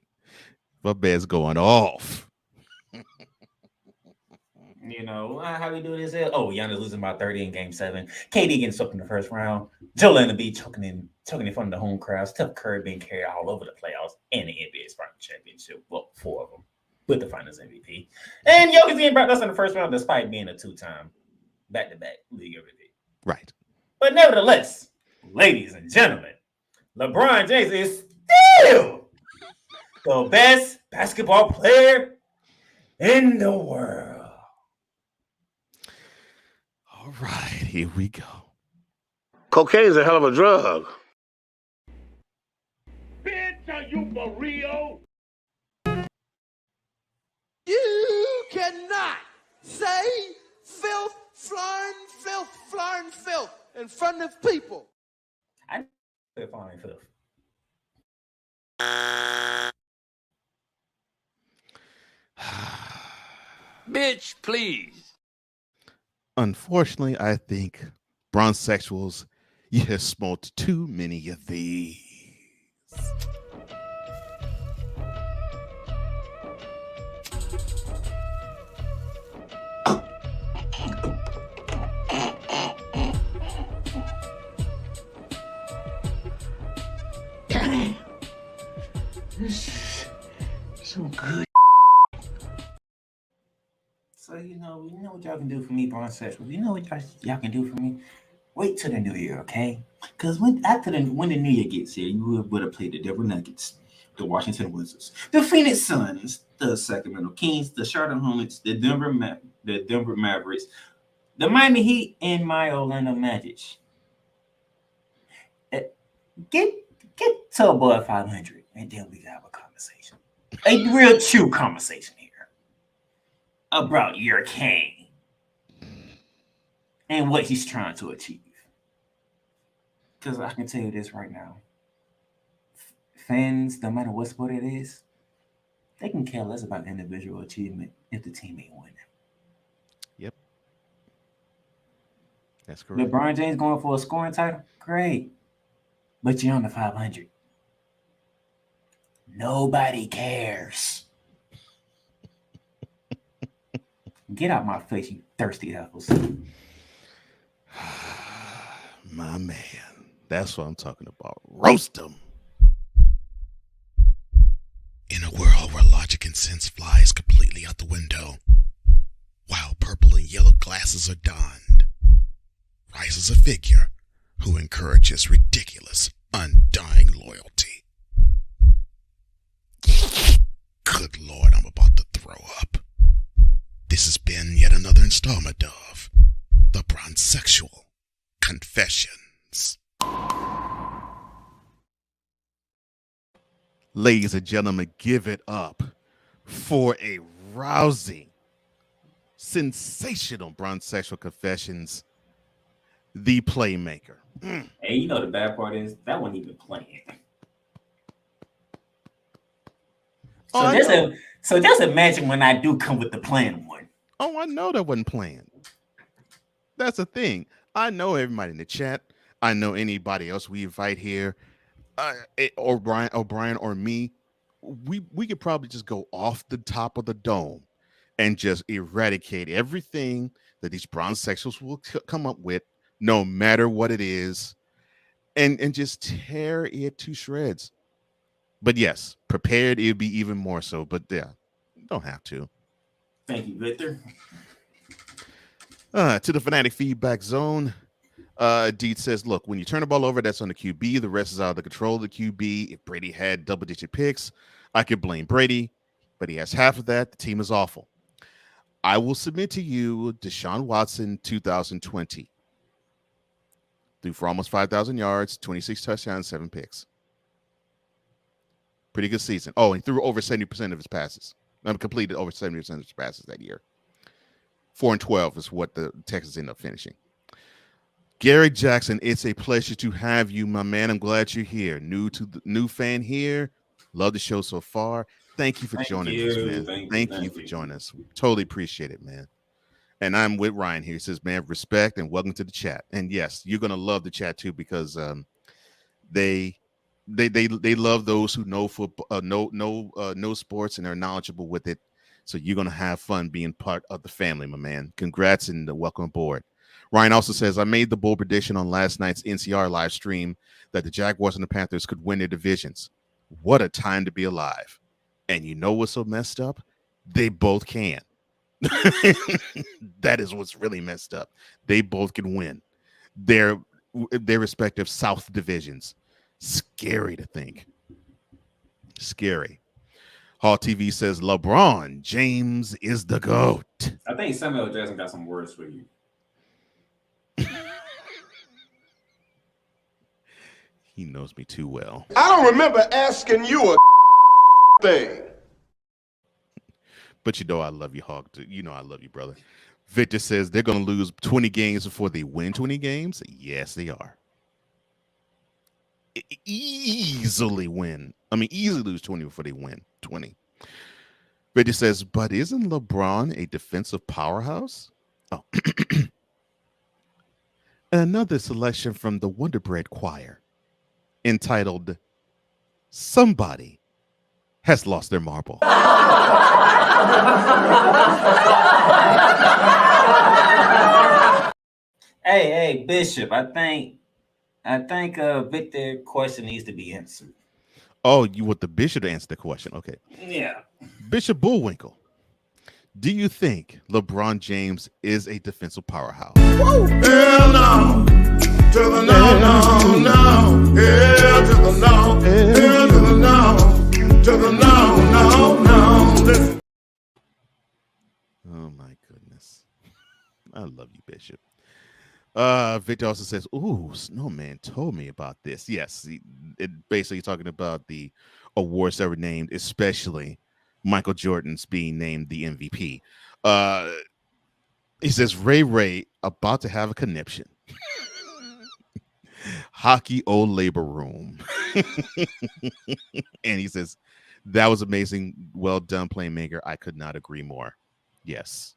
My man's going off. You know, how we do this? Oh, Giannis losing by 30 in game 7. KD getting swept in the first round. Joel Embiid choking in front of the home crowd. Steph Curry being carried all over the playoffs and the NBA Spartan Championship. Well, 4 of them with the Finals MVP. And Jokic getting brought us in the first round despite being a 2-time back-to-back league MVP. Right. But nevertheless, ladies and gentlemen, LeBron James is still the best basketball player in the world. All right, here we go. Cocaine's a hell of a drug. Bitch, are you for real? You cannot say filth, flying filth in front of people. I say flying filth. Bitch, please. Unfortunately, I think bronzesexuals, you have smoked too many of these. So good. So you know what y'all can do for me, bronzesexuals. You know what y'all can do for me. Wait till the new year, okay? Because when the new year gets here, you would have played the Denver Nuggets, the Washington Wizards, the Phoenix Suns, the Sacramento Kings, the Charlotte Hornets, the Denver Mavericks, the Miami Heat, and my Orlando Magic. Get to above 500, and then we can have a conversation, a real true conversation here about your king and what he's trying to achieve. Because I can tell you this right now. Fans, no matter what sport it is, they can care less about individual achievement if the team ain't winning. Yep. That's correct. LeBron James going for a scoring title? Great. But you're on the 500. Nobody cares. Get out my face, you thirsty apples. My man. That's what I'm talking about. Roast them. In a world where logic and sense flies completely out the window, while purple and yellow glasses are donned, rises a figure who encourages ridiculous, undying loyalty. Good Lord, I'm about to throw up. This has been yet another installment of The Bronzesexual Confessions. Ladies and gentlemen, give it up for a rousing, sensational Bronzesexual Confessions, the Playmaker. Hey, you know the bad part is that wasn't even playing. So just imagine when I do come with the planned one. Oh, I know that wasn't planned. That's the thing. I know everybody in the chat. I know anybody else we invite here, or Brian or me. We could probably just go off the top of the dome and just eradicate everything that these bronzesexuals will come up with, no matter what it is, and just tear it to shreds. But yes, prepared, it'd be even more so. But yeah, don't have to. Thank you, Victor. To the Fanatic Feedback Zone. Deed says, look, when you turn the ball over, that's on the QB. The rest is out of the control of the QB. If Brady had double-digit picks, I could blame Brady, but he has half of that. The team is awful. I will submit to you Deshaun Watson 2020. Threw for almost 5,000 yards, 26 touchdowns, 7 picks. Pretty good season. Oh, he threw over 70% of his passes. Completed over 70% of his passes that year. 4-12 is what the Texans ended up finishing. Gary Jackson, it's a pleasure to have you, my man. I'm glad you're here. New fan here. Love the show so far. Thank you for joining us, man. Thank you for joining us. Totally appreciate it, man. And I'm with Ryan here. He says, man, respect and welcome to the chat. And yes, you're gonna love the chat too, because they love those who know football, know sports, and are knowledgeable with it. So you're going to have fun being part of the family, my man. Congrats and welcome aboard. Ryan also says, I made the bold prediction on last night's NCR live stream that the Jaguars and the Panthers could win their divisions. What a time to be alive. And you know what's so messed up? They both can. That is what's really messed up. They both can win their respective South divisions. Scary to think. Scary. Hall TV says LeBron James is the GOAT. I think Samuel Jackson got some words for you. He knows me too well. I don't remember asking you a thing. But you know I love you, Hawk. You know I love you, brother. Victor says they're going to lose 20 games before they win 20 games. Yes, they are. Easily win. I mean, easily lose 20 before they win 20. Victor says, but isn't LeBron a defensive powerhouse? Oh. Another selection from the Wonder Bread Choir entitled Somebody Has Lost Their Marble. Hey, Bishop, I think Victor's question needs to be answered. Oh, you want the Bishop to answer the question? Okay. Yeah. Bishop Bullwinkle, do you think LeBron James is a defensive powerhouse? Hell no. To the no, no, no. Hell to the no. Hell to the no. To the no, no, no. Listen. Oh my goodness. I love you, Bishop. Victor also says, ooh, Snowman told me about this. Yes, it basically talking about the awards that were named, especially Michael Jordan's being named the MVP. He says, Ray about to have a conniption. Hockey old labor room. And he says, that was amazing. Well done, playmaker. I could not agree more. Yes.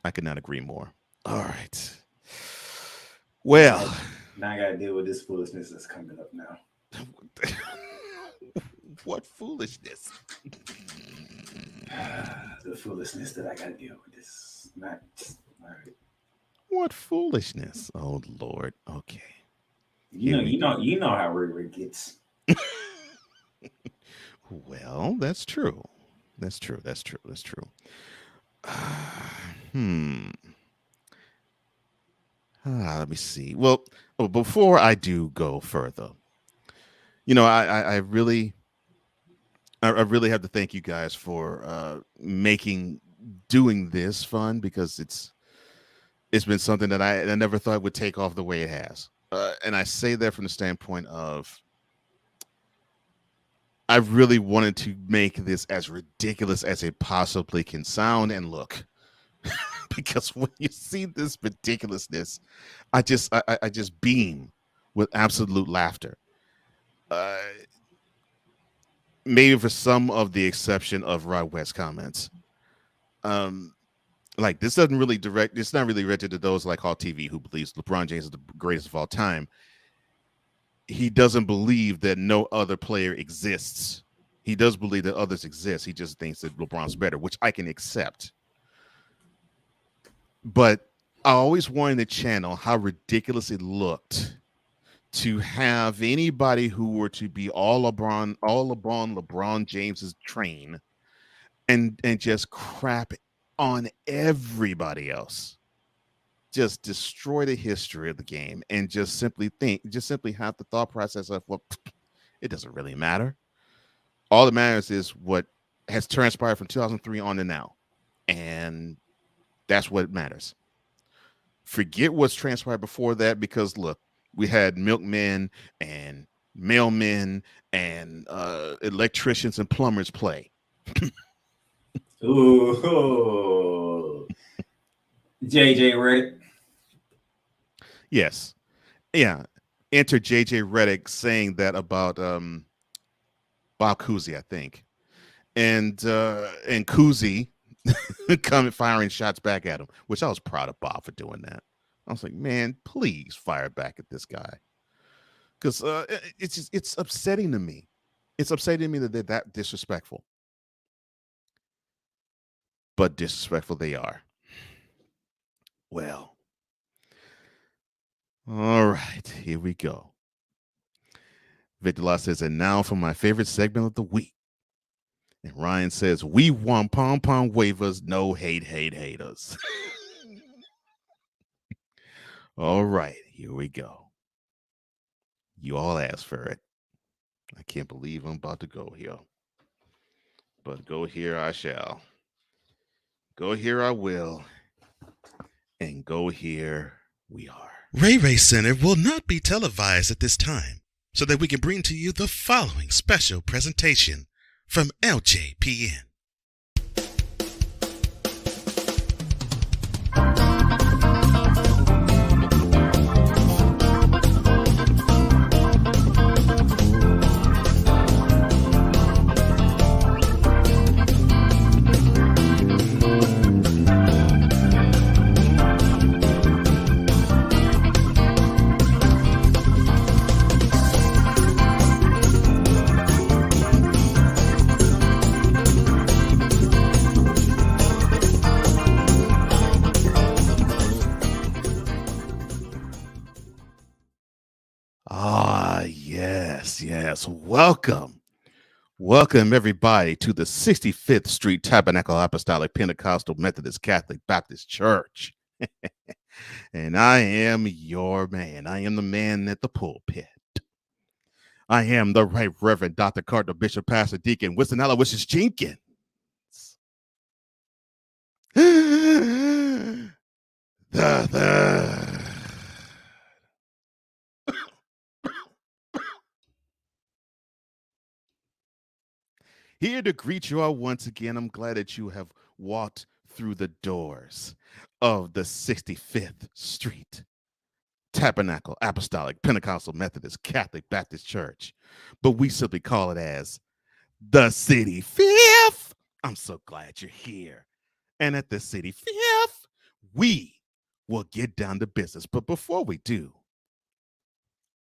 I could not agree more. All right. Well, now I gotta deal with this foolishness that's coming up now. What foolishness? The foolishness that I gotta deal with is not all right. What foolishness? Oh Lord. Okay. You know how Ray gets. Well, that's true. That's true. Let me see. Well, before I do go further, I really have to thank you guys for doing this fun, because it's been something that I never thought would take off the way it has. And I say that from the standpoint of I really wanted to make this as ridiculous as it possibly can sound and look. Because when you see this ridiculousness, I just beam with absolute laughter. Maybe for some of the exception of Rod West's comments. Like this doesn't really it's not really directed to those like Hall TV who believes LeBron James is the greatest of all time. He doesn't believe that no other player exists. He does believe that others exist. He just thinks that LeBron's better, which I can accept. But I always wanted to channel how ridiculous it looked to have anybody who were to be all LeBron James's train and just crap on everybody else. Just destroy the history of the game and just simply have the thought process of, well, it doesn't really matter. All that matters is what has transpired from 2003 on to now. And that's what matters. Forget what's transpired before that, because look, we had milkmen and mailmen and electricians and plumbers play. Ooh. JJ Redick. Yes. Yeah. Enter JJ Redick saying that about Bob Cousy, I think. And Cousy coming firing shots back at him, which I was proud of Bob for doing that. I was like, man, please fire back at this guy. Because it's upsetting to me. It's upsetting to me that they're that disrespectful. but disrespectful they are. Well, all right, here we go. Victor Law says, and now for my favorite segment of the week. And Ryan says, we want pom-pom waivers, no haters. All right, here we go. You all asked for it. I can't believe I'm about to go here. But go here I shall. Go here I will. And go here we are. Ray Ray Center will not be televised at this time, so that we can bring to you the following special presentation from LJPN. Yes. Welcome, everybody, to the 65th Street Tabernacle Apostolic Pentecostal Methodist Catholic Baptist Church. And I am your man. I am the man at the pulpit. I am the Right Reverend Dr. Cardinal Bishop Pastor Deacon Winston Aloysius Jenkins. Here to greet you all once again. I'm glad that you have walked through the doors of the 65th Street Tabernacle Apostolic Pentecostal Methodist Catholic Baptist Church, but we simply call it as the City Fifth. I'm so glad you're here. And at the City Fifth, we will get down to business. But before we do,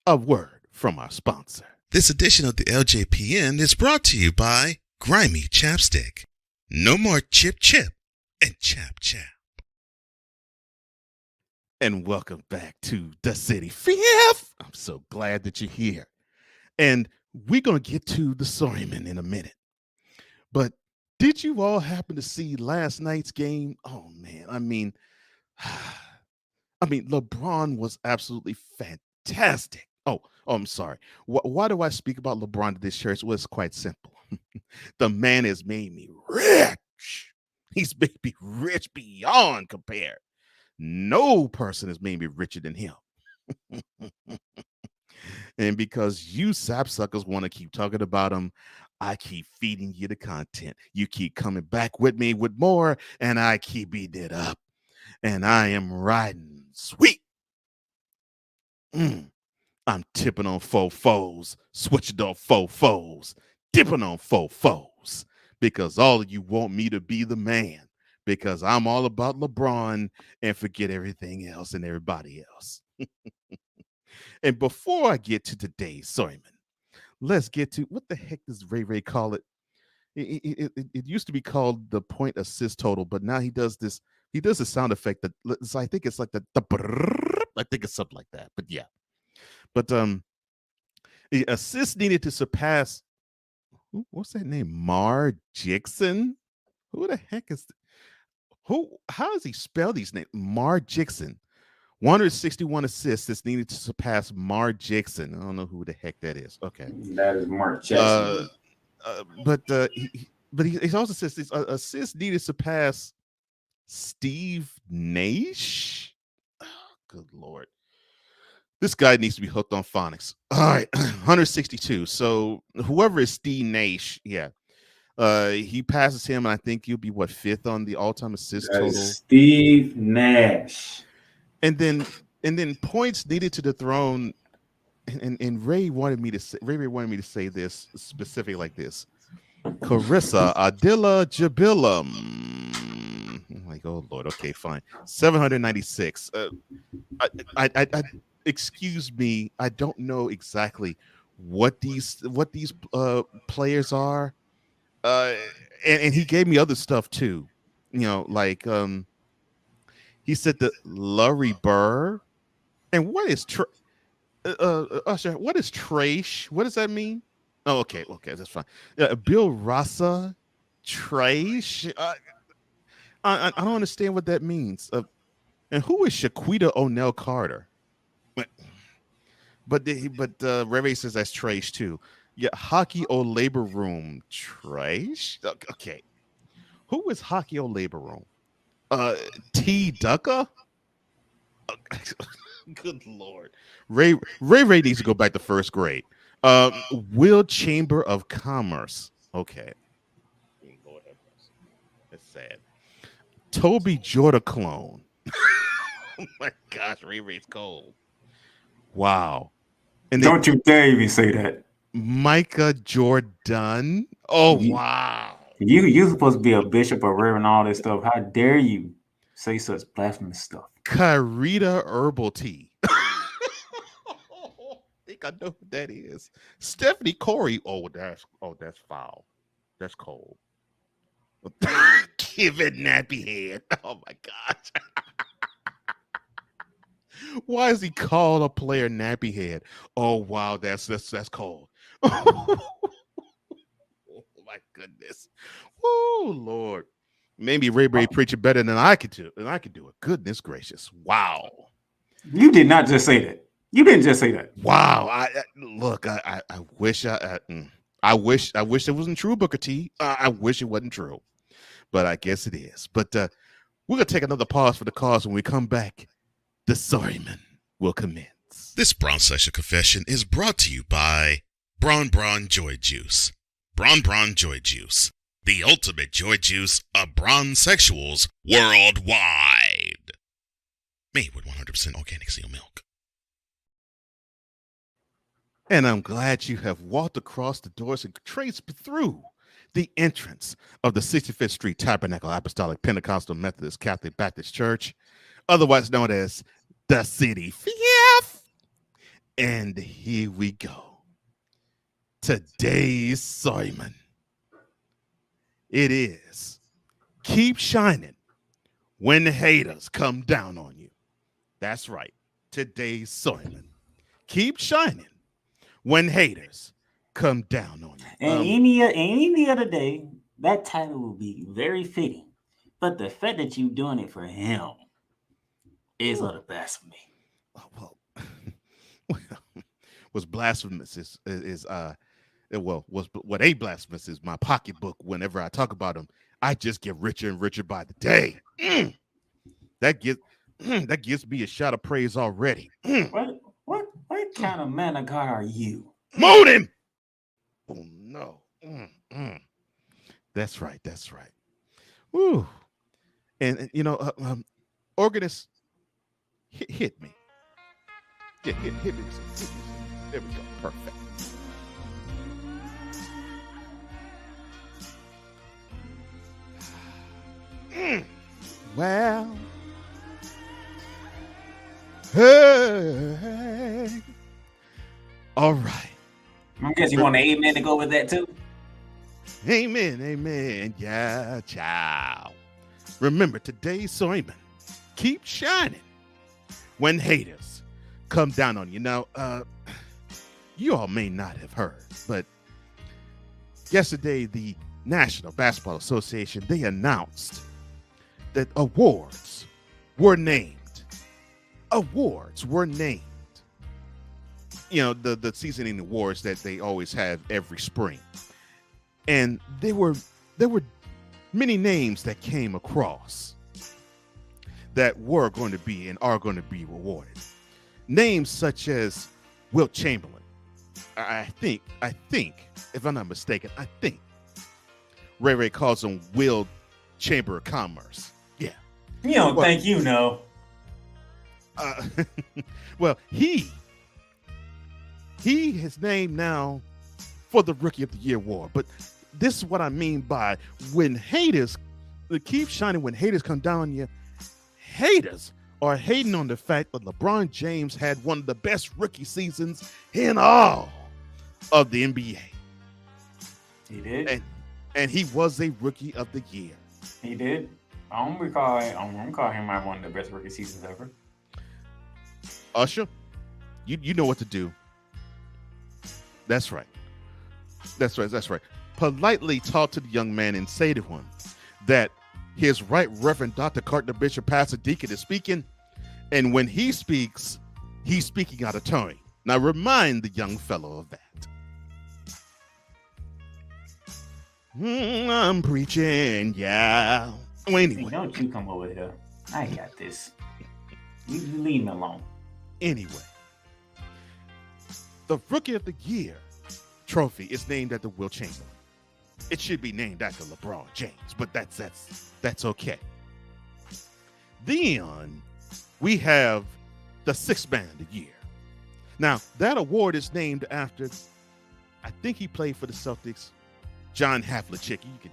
a word from our sponsor. This edition of the LJPN is brought to you by Grimy Chapstick. No more chip and chap. And welcome back to the City Fifth. I'm so glad that you're here. And we're going to get to the Sorryman in a minute. But did you all happen to see last night's game? Oh, man. I mean, LeBron was absolutely fantastic. Oh, I'm sorry. Why do I speak about LeBron to this church? Well, it's quite simple. The man has made me rich. He's made me rich beyond compare. No person has made me richer than him. And because you sapsuckers want to keep talking about him, I keep feeding you the content. You keep coming back with me with more, and I keep eating it up. And I am riding sweet. I'm tipping on faux foes, switching on faux foes, dipping on faux foes, because all of you want me to be the man, because I'm all about LeBron and forget everything else and everybody else. And before I get to today's sermon, let's get to, what the heck does Ray call it? It used to be called the point assist total, but now he does this. He does a sound effect that I think it's like the brrr, I think it's something like that. But yeah. But the assist needed to surpass, what's that name? Mar Jixon? Who the heck is how does he spell these names? Mar Jixon. 161 assists that's needed to surpass Mar Jixon. I don't know who the heck that is. Okay. That is Mark Jackson. But he also says this assist needed to surpass Steve Nash. Oh, good Lord. This guy needs to be hooked on phonics. All right, 162. So whoever is Steve Nash, he passes him, and I think he'll be fifth on the all-time assist total. Steve Nash. And then points needed to dethrone. And Ray wanted me to say this specifically like this. Carissa Adila Jabilam. I'm like, oh Lord, okay, fine. 796. I excuse me, I don't know exactly what these players are. And he gave me other stuff too. Like he said the Larry Burr. And what is Usher? What is trash? What does that mean? Oh, okay, that's fine. Bill Rasa, trash. I don't understand what that means. And who is Shaquita O'Neal Carter? But Ray Ray says that's trash too. Yeah, Hockey O Labor Room, trash. Okay, who is Hockey O Labor Room? T Ducka. Good Lord, Ray needs to go back to first grade. Will Chamber of Commerce. Okay, Lord have mercy. That's sad. Toby Jordan clone. Oh my gosh, Ray's cold. Wow. And don't you dare even say that. Micah Jordan. Oh, wow. You supposed to be a bishop or reverend and all this stuff. How dare you say such blasphemous stuff? Carita Herbal Tea. I think I know who that is. Stephanie Corey. Oh, that's foul. That's cold. Give it nappy head. Oh my gosh. Why is he called a player nappy head? Oh wow, that's cold. Oh my goodness. Oh Lord. Maybe Ray preaching better than I could do. it. Goodness gracious. Wow. You did not just say that. You didn't just say that. Wow. I wish I wish it wasn't true, Booker T. I wish it wasn't true. But I guess it is. But we're gonna take another pause for the cause. When we come back, the Sorryman will commence. This Braun Session Confession is brought to you by Braun Joy Juice. Braun Joy Juice, the ultimate joy juice of Braun sexuals worldwide. Made with 100% organic seal milk. And I'm glad you have walked across the doors and traced through the entrance of the 65th Street Tabernacle Apostolic Pentecostal Methodist Catholic Baptist Church, otherwise known as the City Fifth. And here we go. Today's sermon. It is keep shining when the haters come down on you. That's right. Today's sermon. Keep shining when haters come down on you. And any other day, that title will be very fitting. But the fact that you're doing it for him is utter blasphemy. What's blasphemous what ain't blasphemous is my pocketbook. Whenever I talk about them, I just get richer and richer by the day. That gives me a shot of praise already. What kind of man of God are you? Moan him. Oh no. That's right. Woo. And organist, hit me. Yeah, hit me. There we go. Perfect. Well, hey. All right. I guess you want an amen to go with that too? Amen. Yeah, ciao. Remember today's sermon. Keep shining when haters come down on you. Now, you all may not have heard, but yesterday the National Basketball Association, they announced that awards were named. The seasoning awards that they always have every spring. And there were many names that came across that were going to be and are going to be rewarded. Names such as Wilt Chamberlain. I think, if I'm not mistaken, Ray calls him Will Chamber of Commerce. Yeah. You don't think you know. Well, he is named now for the Rookie of the Year award. But this is what I mean by when haters keep shining, when haters come down on you, haters are hating on the fact that LeBron James had one of the best rookie seasons in all of the NBA. He did. And he was a Rookie of the Year. He did. I'm gonna call him one of the best rookie seasons ever. Usher, you know what to do. That's right. That's right. Politely talk to the young man and say to him that his Right Reverend Dr. Cardinal Bishop Pastor Deacon is speaking, and when he speaks, he's speaking out of turn. Now remind the young fellow of that. I'm preaching, yeah. Well, anyway. Hey, don't you come over here. I got this. You leave me alone. Anyway, the Rookie of the Year trophy is named after Will Chamberlain. It should be named after LeBron James, but that's okay. Then we have the Sixth Man of the Year. Now, that award is named after, I think he played for the Celtics, John Havlicek. You can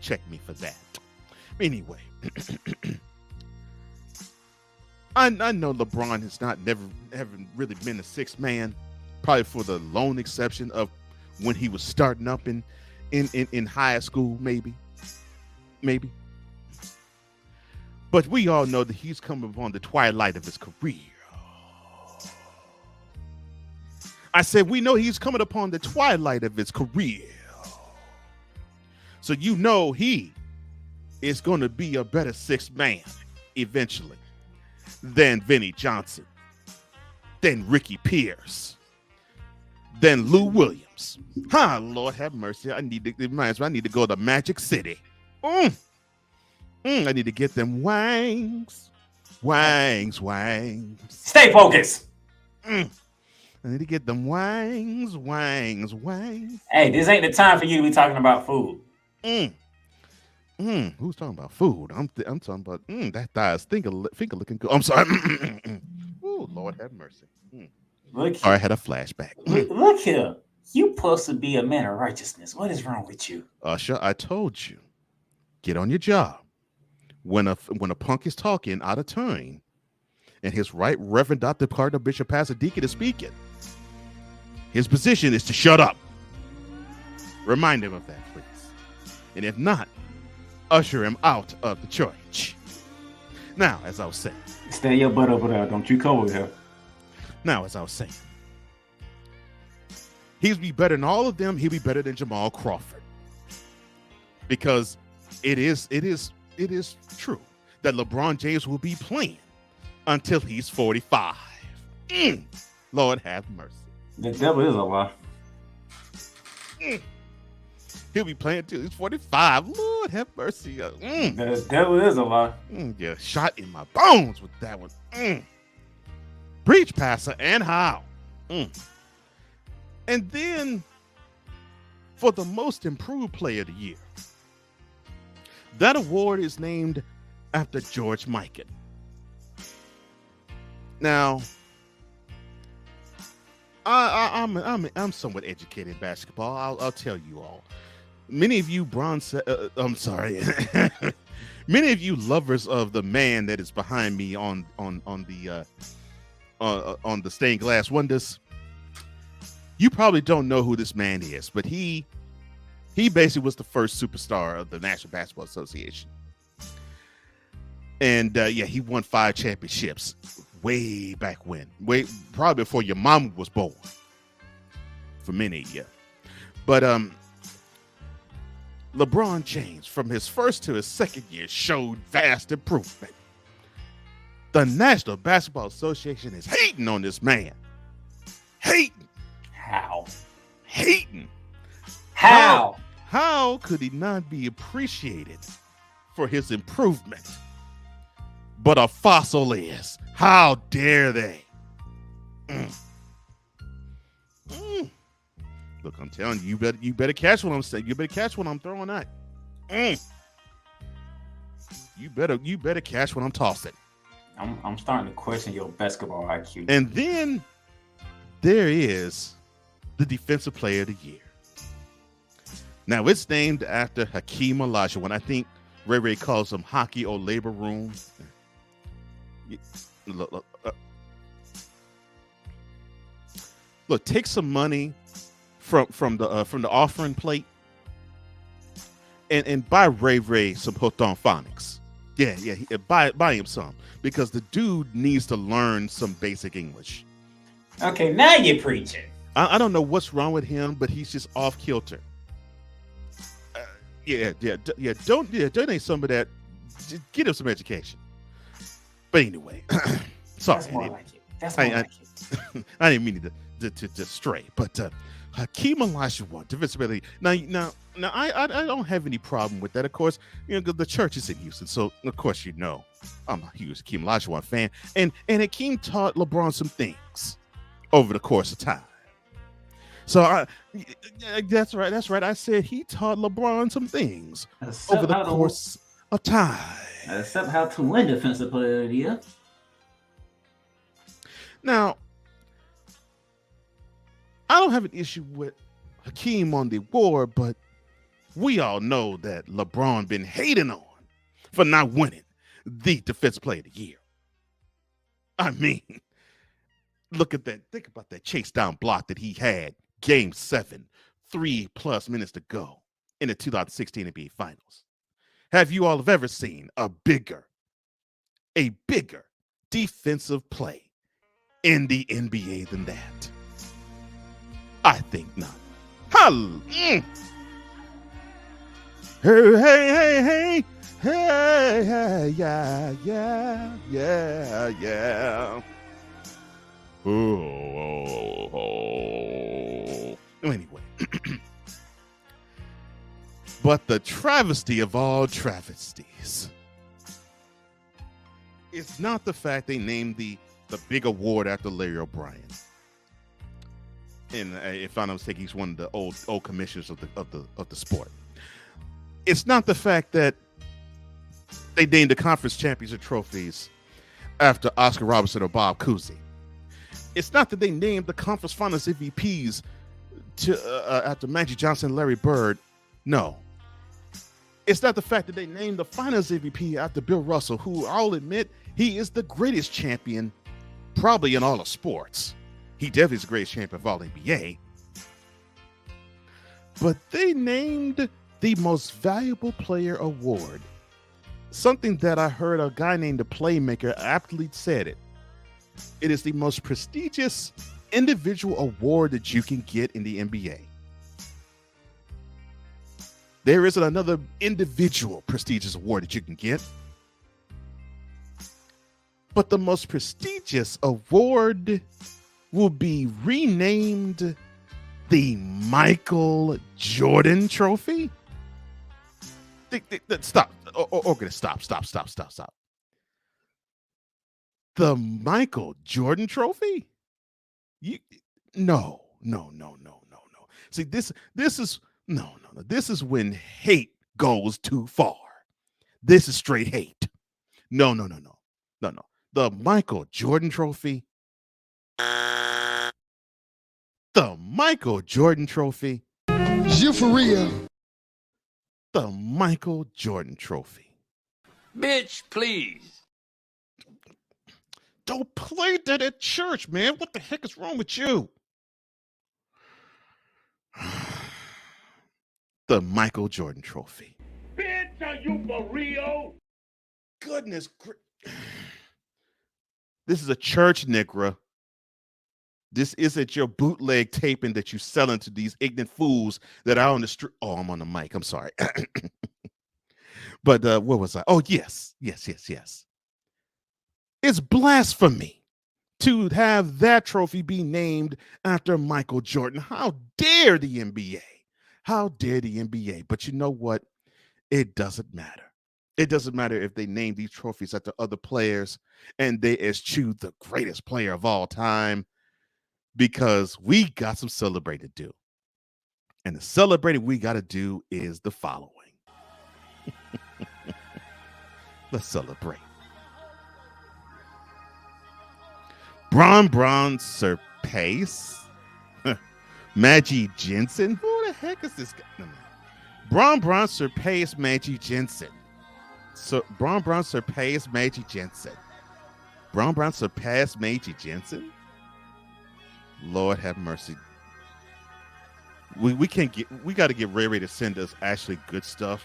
check me for that. Anyway, I know LeBron has never really been a sixth man, probably for the lone exception of when he was starting up in high school, maybe. But we all know that he's coming upon the twilight of his career. I said we know he's coming upon the twilight of his career. So you know he is going to be a better sixth man eventually than Vinnie Johnson, than Ricky Pierce, than Lou Williams. Lord have mercy. It reminds me, I need to go to Magic City. I need to get them wangs. Stay focused. I need to get them wangs. Hey, this ain't the time for you to be talking about food. Who's talking about food? I'm talking about that thigh's finger looking good. I'm sorry. Oh, Lord have mercy. Look, I had a flashback. Look here. You supposed to be a man of righteousness. What is wrong with you? Usher, I told you. Get on your job. When a punk is talking out of turn, and his Right Reverend Dr. Cardinal Bishop Pastor Deacon is speaking, his position is to shut up. Remind him of that, please. And if not, usher him out of the church. Now, as I was saying. Stay your butt over there. Don't you come over here. Now, as I was saying. He'll be better than all of them. He'll be better than Jamal Crawford. Because it is true that LeBron James will be playing until he's 45. Lord have mercy. The devil is a lie. He'll be playing till he's 45. Lord have mercy. The devil is a lie. Yeah, shot in my bones with that one. Preach, Pastor, and how. And then for the most improved player of the year, that award is named after George Mikan. Now, I'm somewhat educated in basketball. I'll tell you all. Many of you many of you lovers of the man that is behind me on the stained glass windows, you probably don't know who this man is, but he basically was the first superstar of the National Basketball Association. And he won 5 championships way back when, probably before your mom was born, for many of you. But LeBron James, from his first to his second year, showed vast improvement. The National Basketball Association is hating on this man. Hating. How? Hating. How? How could he not be appreciated for his improvement? But a fossil is. How dare they? Look, I'm telling you, you better catch what I'm saying. You better catch what I'm throwing at. You better catch what I'm tossing. I'm starting to question your basketball IQ. And then there is the Defensive Player of the Year. Now it's named after Hakeem Olajuwon. I think Ray calls him Hockey or Labor Room. Look, take some money from the offering plate and buy Ray some hooked on phonics. Yeah, buy him some because the dude needs to learn some basic English. Okay, now you're preaching. I don't know what's wrong with him, but he's just off kilter. Donate some of that. Get him some education. But anyway, sorry. That's more like it. That's more like it. I didn't mean to stray, but Hakeem Olajuwon, defensibility. Now, I don't have any problem with that. Of course, the church is in Houston, so of course I'm a huge Hakeem Olajuwon fan, and Hakeem taught LeBron some things over the course of time. So that's right. I said he taught LeBron some things over the course of time. Except how to win Defensive Player of the Year. Now, I don't have an issue with Hakeem on the award, but we all know that LeBron been hating on for not winning the Defensive Player of the Year. I mean, look at that. Think about that chase down block that he had. Game 7, 3+ minutes to go in the 2016 NBA Finals. Have you all ever seen a bigger defensive play in the NBA than that? I think not. Hey, yeah. Anyway, but the travesty of all travesties is not the fact they named the big award after Larry O'Brien. And if I'm not mistaken, he's one of the old commissioners of the sport. It's not the fact that they named the conference championship trophies after Oscar Robertson or Bob Cousy. It's not that they named the conference finals MVPs after Magic Johnson and Larry Bird. No. It's not the fact that they named the finals MVP after Bill Russell, who I'll admit, he is the greatest champion probably in all of sports. He definitely is the greatest champion of all NBA. But they named the most valuable player award. Something that I heard a guy named the Playmaker aptly said it. It is the most prestigious individual award that you can get in the NBA. There isn't another individual prestigious award that you can get. But the most prestigious award will be renamed the Michael Jordan Trophy. Stop. Okay, stop. The Michael Jordan Trophy? No. See, this is no. This is when hate goes too far. This is straight hate. No. The Michael Jordan Trophy. The Michael Jordan Trophy. You for real? The Michael Jordan Trophy. Bitch, please. Don't play that at church, man. What the heck is wrong with you? The Michael Jordan Trophy. Bitch, are you for real? Goodness. This is a church, Nigra. This isn't your bootleg taping that you selling to these ignorant fools that are on the street. Oh, I'm on the mic. I'm sorry. But where was I? Oh, yes. It's blasphemy to have that trophy be named after Michael Jordan. How dare the NBA? How dare the NBA? But you know what? It doesn't matter. It doesn't matter if they name these trophies after other players and they eschew the greatest player of all time, because we got some celebrating to do. And the celebrating we got to do is the following. Let's celebrate. Bron surpass Maggie Jensen. Who the heck is this guy? No. Bron surpassed Maggie Jensen. So Bron surpassed Maggie Jensen. Bron surpassed Maggie Jensen. Lord have mercy. We got to get Ray to send us actually good stuff.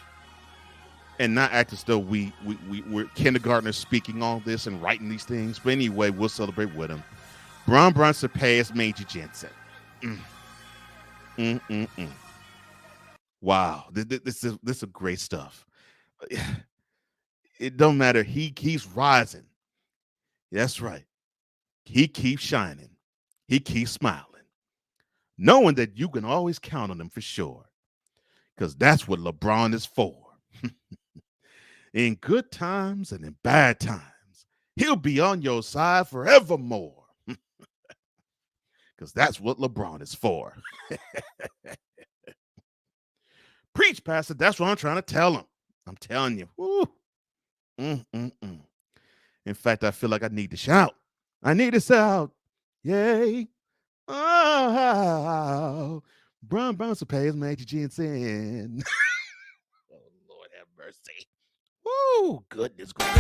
and not act as though we're kindergartners speaking all this and writing these things. But anyway, we'll celebrate with him. Bron surpassed Major Jensen. Wow, this is great stuff. It don't matter. He's rising. That's right. He keeps shining. He keeps smiling, knowing that you can always count on him for sure, because that's what LeBron is for. In good times and in bad times, he'll be on your side forevermore. Because that's what LeBron is for. Preach, Pastor. That's what I'm trying to tell him. I'm telling you. Woo. In fact, I feel like I need to shout. I need to shout. Yay. Oh, Bron surpassed Major Jensen. Oh, Lord have mercy. Woo, goodness gracious.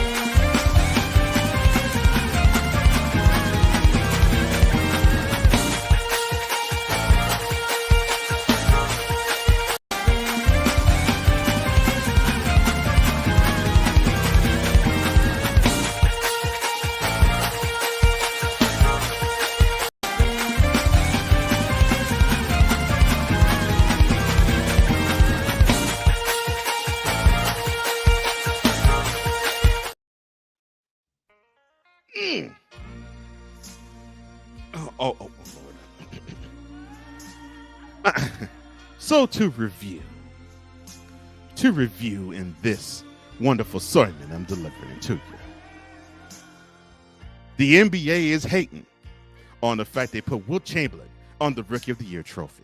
Oh, Lord. So to review in this wonderful sermon I'm delivering to you, the NBA is hating on the fact they put Wilt Chamberlain on the Rookie of the Year trophy.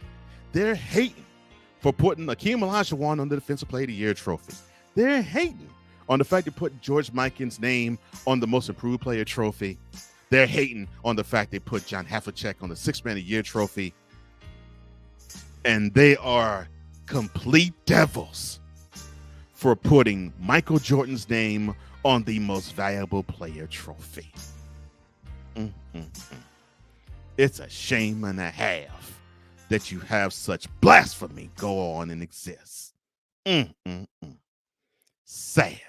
They're hating for putting Akeem Olajuwon on the Defensive Player of the Year trophy. They're hating on the fact they put George Mikan's name on the Most Improved Player trophy. They're hating on the fact they put John Havlicek on the Sixth Man of the Year trophy. And they are complete devils for putting Michael Jordan's name on the Most Valuable Player trophy. It's a shame and a half that you have such blasphemy go on and exist. Sad.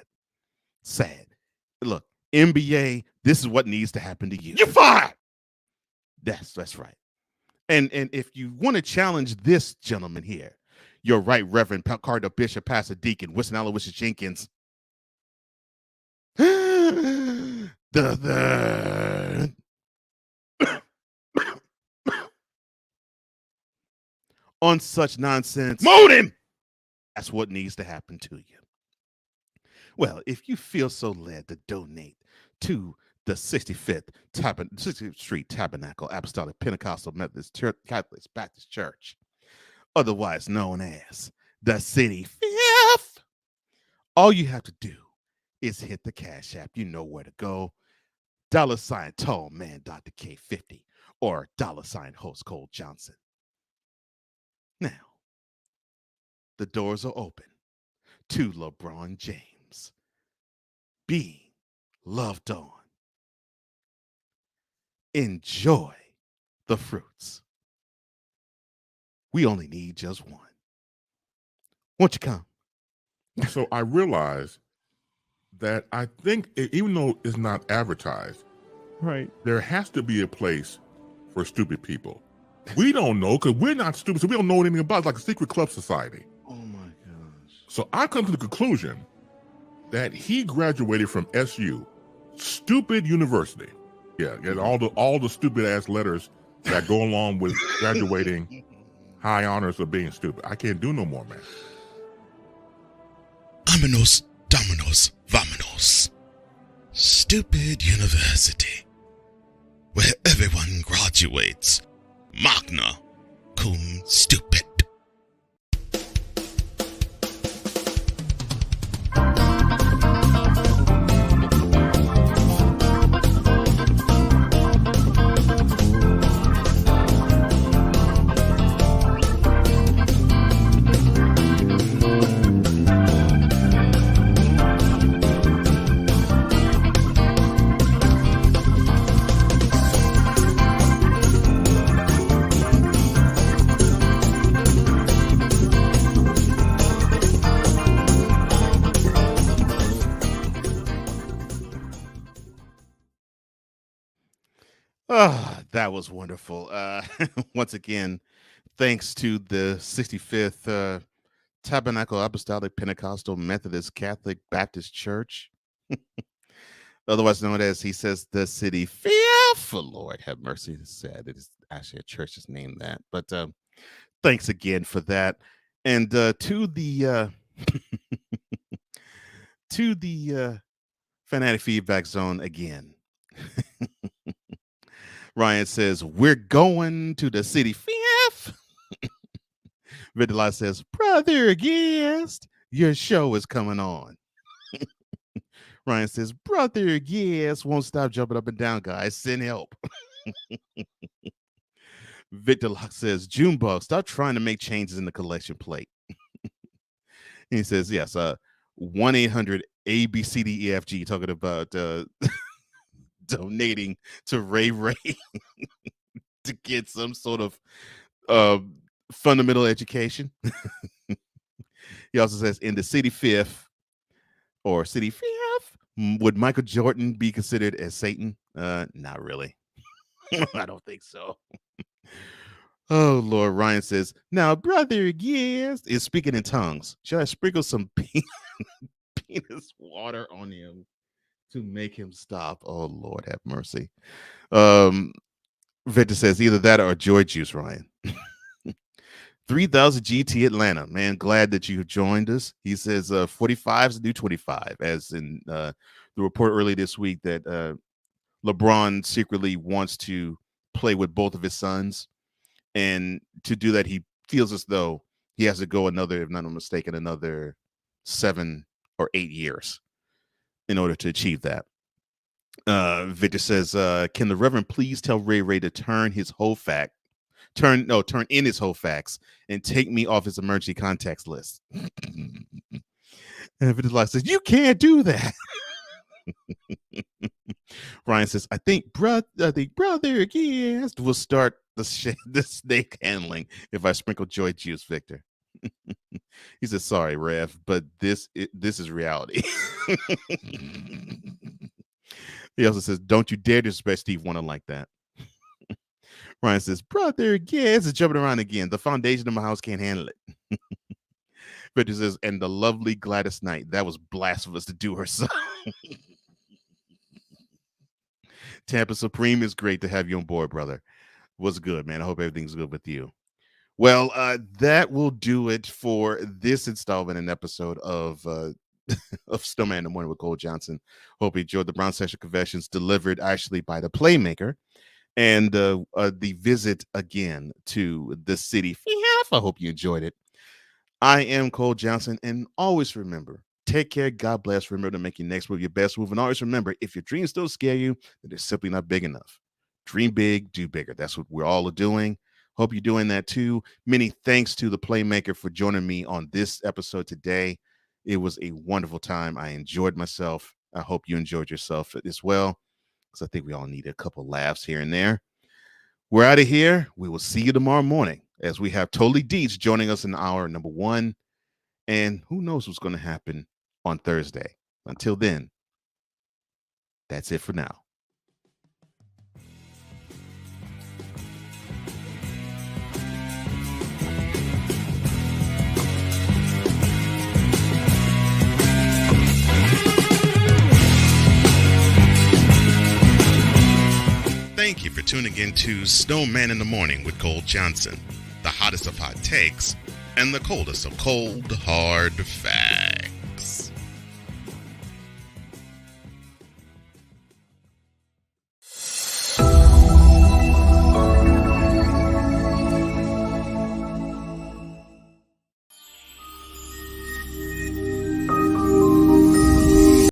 Look, NBA, this is what needs to happen to you. You're fired. That's right. And if you want to challenge this gentleman here, your right Reverend Cardinal Bishop Pastor Deacon Winston Aloysius Jenkins, on such nonsense, mold him. That's what needs to happen to you. Well, if you feel so led to donate to the 65th Street Tabernacle Apostolic Pentecostal Methodist Catholic Baptist Church, otherwise known as the City Fifth, all you have to do is hit the Cash App. You know where to go. $ Tall Man Dr. K50 or $ Host Cole Johnson. Now, the doors are open to LeBron James being loved on. Enjoy the fruits. We only need just one. Won't you come? So I realized that I think, even though it's not advertised, right, there has to be a place for stupid people. We don't know because we're not stupid, so we don't know anything about it. It's like a secret club society. Oh my gosh. So I come to the conclusion that he graduated from SU, stupid university. Yeah, and all the stupid ass letters that go along with graduating, high honors of being stupid. I can't do no more, man. Vámonos, dominos, vámonos. Stupid university, where everyone graduates magna cum stupid. Oh, that was wonderful. Once again, thanks to the 65th Tabernacle Apostolic Pentecostal Methodist Catholic Baptist Church, otherwise known as, he says, the city fearful. Lord have mercy. It's sad. It is actually a church that's named that. But thanks again for that. And to the to the Fanatic Feedback Zone again. Ryan says, we're going to the city fifth. Vidalai says, brother guest, your show is coming on. Ryan says, brother guest, won't stop jumping up and down, guys. Send help. Victor Locke says, Junebug, stop trying to make changes in the collection plate. He says, yes, 1-800-ABCDEFG, talking about donating to Ray Ray to get some sort of fundamental education. He also says, in the city fifth or city fifth, would Michael Jordan be considered as Satan? Not really. I don't think so. Oh, Lord. Ryan says, now, brother, yes, is speaking in tongues. Should I sprinkle some penis water on him to make him stop? Oh, Lord, have mercy. Victor says, either that or joy juice, Ryan. 3000 GT Atlanta, man, glad that you joined us. He says 45 is the new 25, as in the report early this week that LeBron secretly wants to play with both of his sons. And to do that, he feels as though he has to go another, if not mistaken, another 7 or 8 years in order to achieve that. Victor says, can the Reverend please tell Ray Ray to turn in his whole facts and take me off his emergency contacts list. And Victor says, you can't do that. Ryan says, I think brother yes will start the snake handling if I sprinkle joy juice, Victor. He says, sorry, Rev, but this is reality. He also says, don't you dare disrespect Steve Wonder like that. Ryan says, brother, yes, it's jumping around again. The foundation of my house can't handle it. Victor says, and the lovely Gladys Knight, that was blasphemous to do her son. Tampa Supreme, is great to have you on board, brother. Was good, man. I hope everything's good with you. Well, that will do it for this installment and episode of Snowman in the Morning with Cole Johnson. Hope you enjoyed the Brown Session Confessions delivered actually by the Playmaker. And the visit again to the city. I hope you enjoyed it. I am Cole Johnson, and always remember, take care, God bless. Remember to make your next move your best move, and always remember, if your dreams still scare you, then they're simply not big enough. Dream big, do bigger. That's what we're all doing. Hope you're doing that too. Many thanks to the Playmaker for joining me on this episode today. It was a wonderful time. I enjoyed myself. I hope you enjoyed yourself as well, because I think we all need a couple laughs here and there. We're out of here. We will see you tomorrow morning as we have Totally Deeds joining us in hour number 1. And who knows what's going to happen on Thursday. Until then, that's it for now. Thank you for tuning in to Snowman in the Morning with Cole Johnson, the hottest of hot takes and the coldest of cold, hard facts.